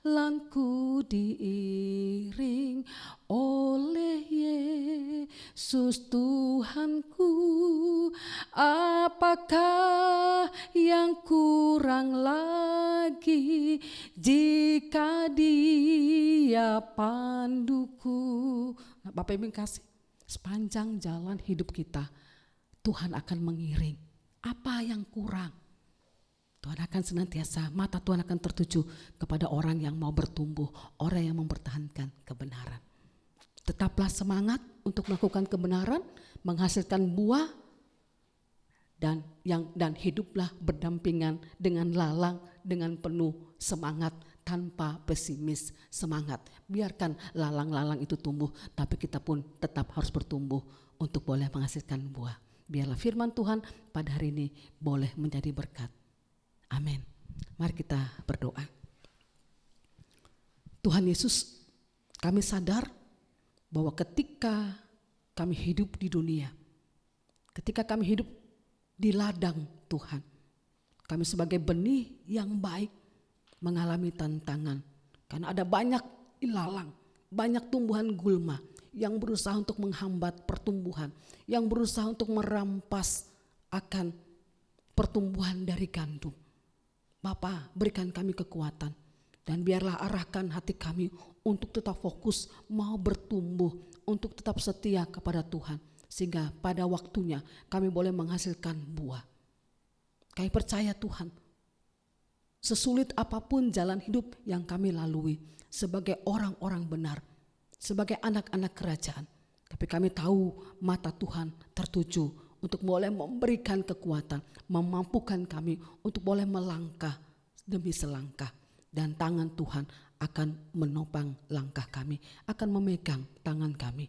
jalanku diiring oleh Yesus Tuhanku, apakah yang kurang lagi jika Dia panduku. Nah, Bapak Ibu kasih, sepanjang jalan hidup kita Tuhan akan mengiring. Apa yang kurang? Tuhan akan senantiasa, mata Tuhan akan tertuju kepada orang yang mau bertumbuh, orang yang mempertahankan kebenaran. Tetaplah semangat untuk melakukan kebenaran, menghasilkan buah, dan hiduplah berdampingan dengan lalang, dengan penuh semangat, tanpa pesimis, semangat. Biarkan lalang-lalang itu tumbuh, tapi kita pun tetap harus bertumbuh untuk boleh menghasilkan buah. Biarlah firman Tuhan pada hari ini boleh menjadi berkat. Amin. Mari kita berdoa. Tuhan Yesus, kami sadar bahwa ketika kami hidup di dunia, ketika kami hidup di ladang Tuhan, kami sebagai benih yang baik mengalami tantangan. Karena ada banyak ilalang, banyak tumbuhan gulma yang berusaha untuk menghambat pertumbuhan, yang berusaha untuk merampas akan pertumbuhan dari gandum. Bapa, berikan kami kekuatan dan biarlah arahkan hati kami untuk tetap fokus mau bertumbuh, untuk tetap setia kepada Tuhan, sehingga pada waktunya kami boleh menghasilkan buah. Kami percaya Tuhan, sesulit apapun jalan hidup yang kami lalui sebagai orang-orang benar, sebagai anak-anak kerajaan, tapi kami tahu mata Tuhan tertuju untuk boleh memberikan kekuatan, memampukan kami untuk boleh melangkah demi selangkah, dan tangan Tuhan akan menopang langkah kami, akan memegang tangan kami.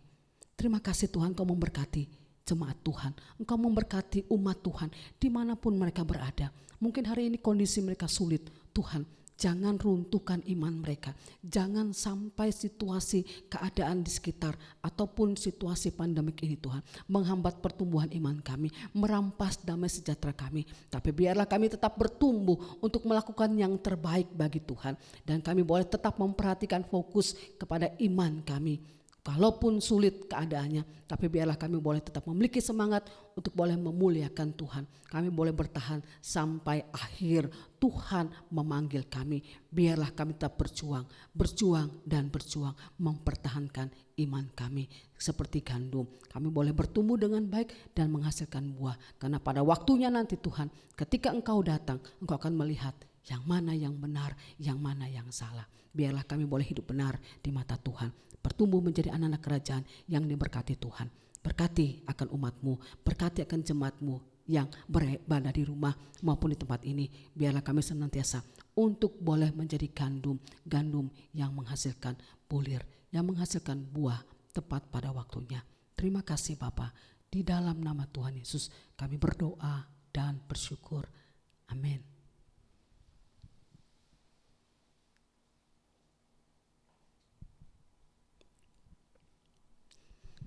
Terima kasih Tuhan, Kau memberkati jemaat Tuhan, Engkau memberkati umat Tuhan dimanapun mereka berada. Mungkin hari ini kondisi mereka sulit, Tuhan jangan runtuhkan iman mereka. Jangan sampai situasi keadaan di sekitar ataupun situasi pandemik ini Tuhan menghambat pertumbuhan iman kami, merampas damai sejahtera kami. Tapi biarlah kami tetap bertumbuh untuk melakukan yang terbaik bagi Tuhan. Dan kami boleh tetap memperhatikan fokus kepada iman kami. Kalaupun sulit keadaannya, tapi biarlah kami boleh tetap memiliki semangat untuk boleh memuliakan Tuhan. Kami boleh bertahan sampai akhir Tuhan memanggil kami. Biarlah kami tetap berjuang dan berjuang mempertahankan iman kami. Seperti gandum, kami boleh bertumbuh dengan baik dan menghasilkan buah. Karena pada waktunya nanti Tuhan, ketika Engkau datang, Engkau akan melihat yang mana yang benar, yang mana yang salah. Biarlah kami boleh hidup benar di mata Tuhan, bertumbuh menjadi anak-anak kerajaan yang diberkati Tuhan. Berkati akan umat-Mu, berkati akan jemaat-Mu yang beribadah di rumah maupun di tempat ini. Biarlah kami senantiasa untuk boleh menjadi gandum yang menghasilkan bulir, yang menghasilkan buah tepat pada waktunya. Terima kasih Bapa, di dalam nama Tuhan Yesus kami berdoa dan bersyukur. Amin.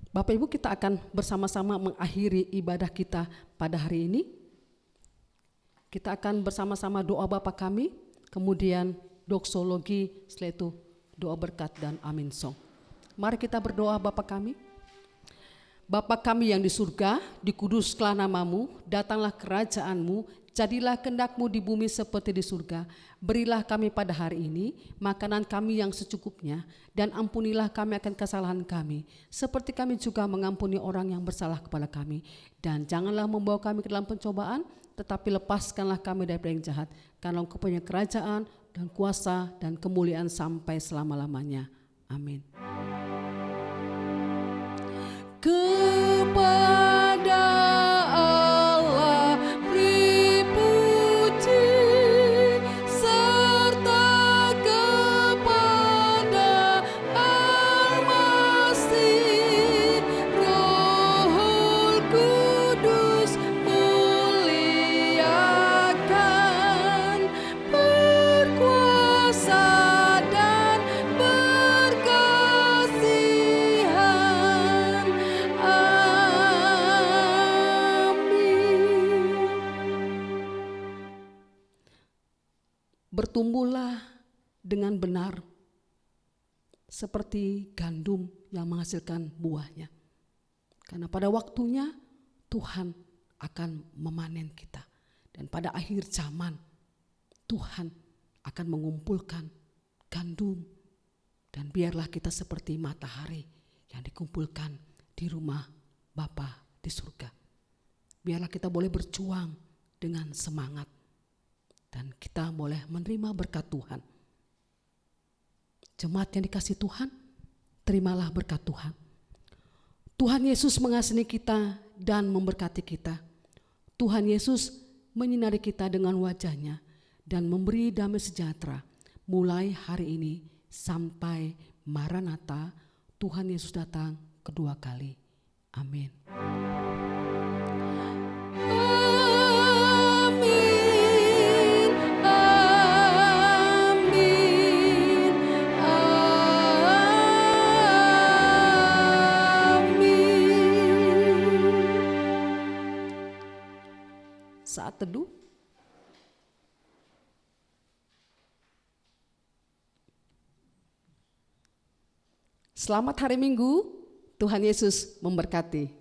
Bapak Ibu, kita akan bersama-sama mengakhiri ibadah kita pada hari ini. Kita akan bersama-sama doa Bapa kami, kemudian doksologi, setelah itu doa berkat dan amin song. Mari kita berdoa Bapa kami. Bapa kami yang di surga, dikuduskanlah namamu, datanglah kerajaan-Mu, jadilah kehendak-Mu di bumi seperti di surga. Berilah kami pada hari ini makanan kami yang secukupnya, dan ampunilah kami akan kesalahan kami, seperti kami juga mengampuni orang yang bersalah kepada kami. Dan janganlah membawa kami ke dalam pencobaan, tetapi lepaskanlah kami daripada yang jahat. Karena Engkau punya kerajaan dan kuasa dan kemuliaan sampai selama-lamanya. Amin. Kepada Allah beri puji, serta kepada Al-Masih, Rohul Kudus muliakan, berkuasa dan berkasihan. Bertumbuhlah dengan benar seperti gandum yang menghasilkan buahnya. Karena pada waktunya Tuhan akan memanen kita. Dan pada akhir zaman Tuhan akan mengumpulkan gandum. Dan biarlah kita seperti matahari yang dikumpulkan di rumah Bapa di surga. Biarlah kita boleh berjuang dengan semangat. Dan kita boleh menerima berkat Tuhan. Jemaat yang dikasihi Tuhan, terimalah berkat Tuhan. Tuhan Yesus mengasihi kita dan memberkati kita. Tuhan Yesus menyinari kita dengan wajah-Nya dan memberi damai sejahtera mulai hari ini sampai Maranatha, Tuhan Yesus datang kedua kali. Amin. saat teduh. Selamat hari Minggu, Tuhan Yesus memberkati.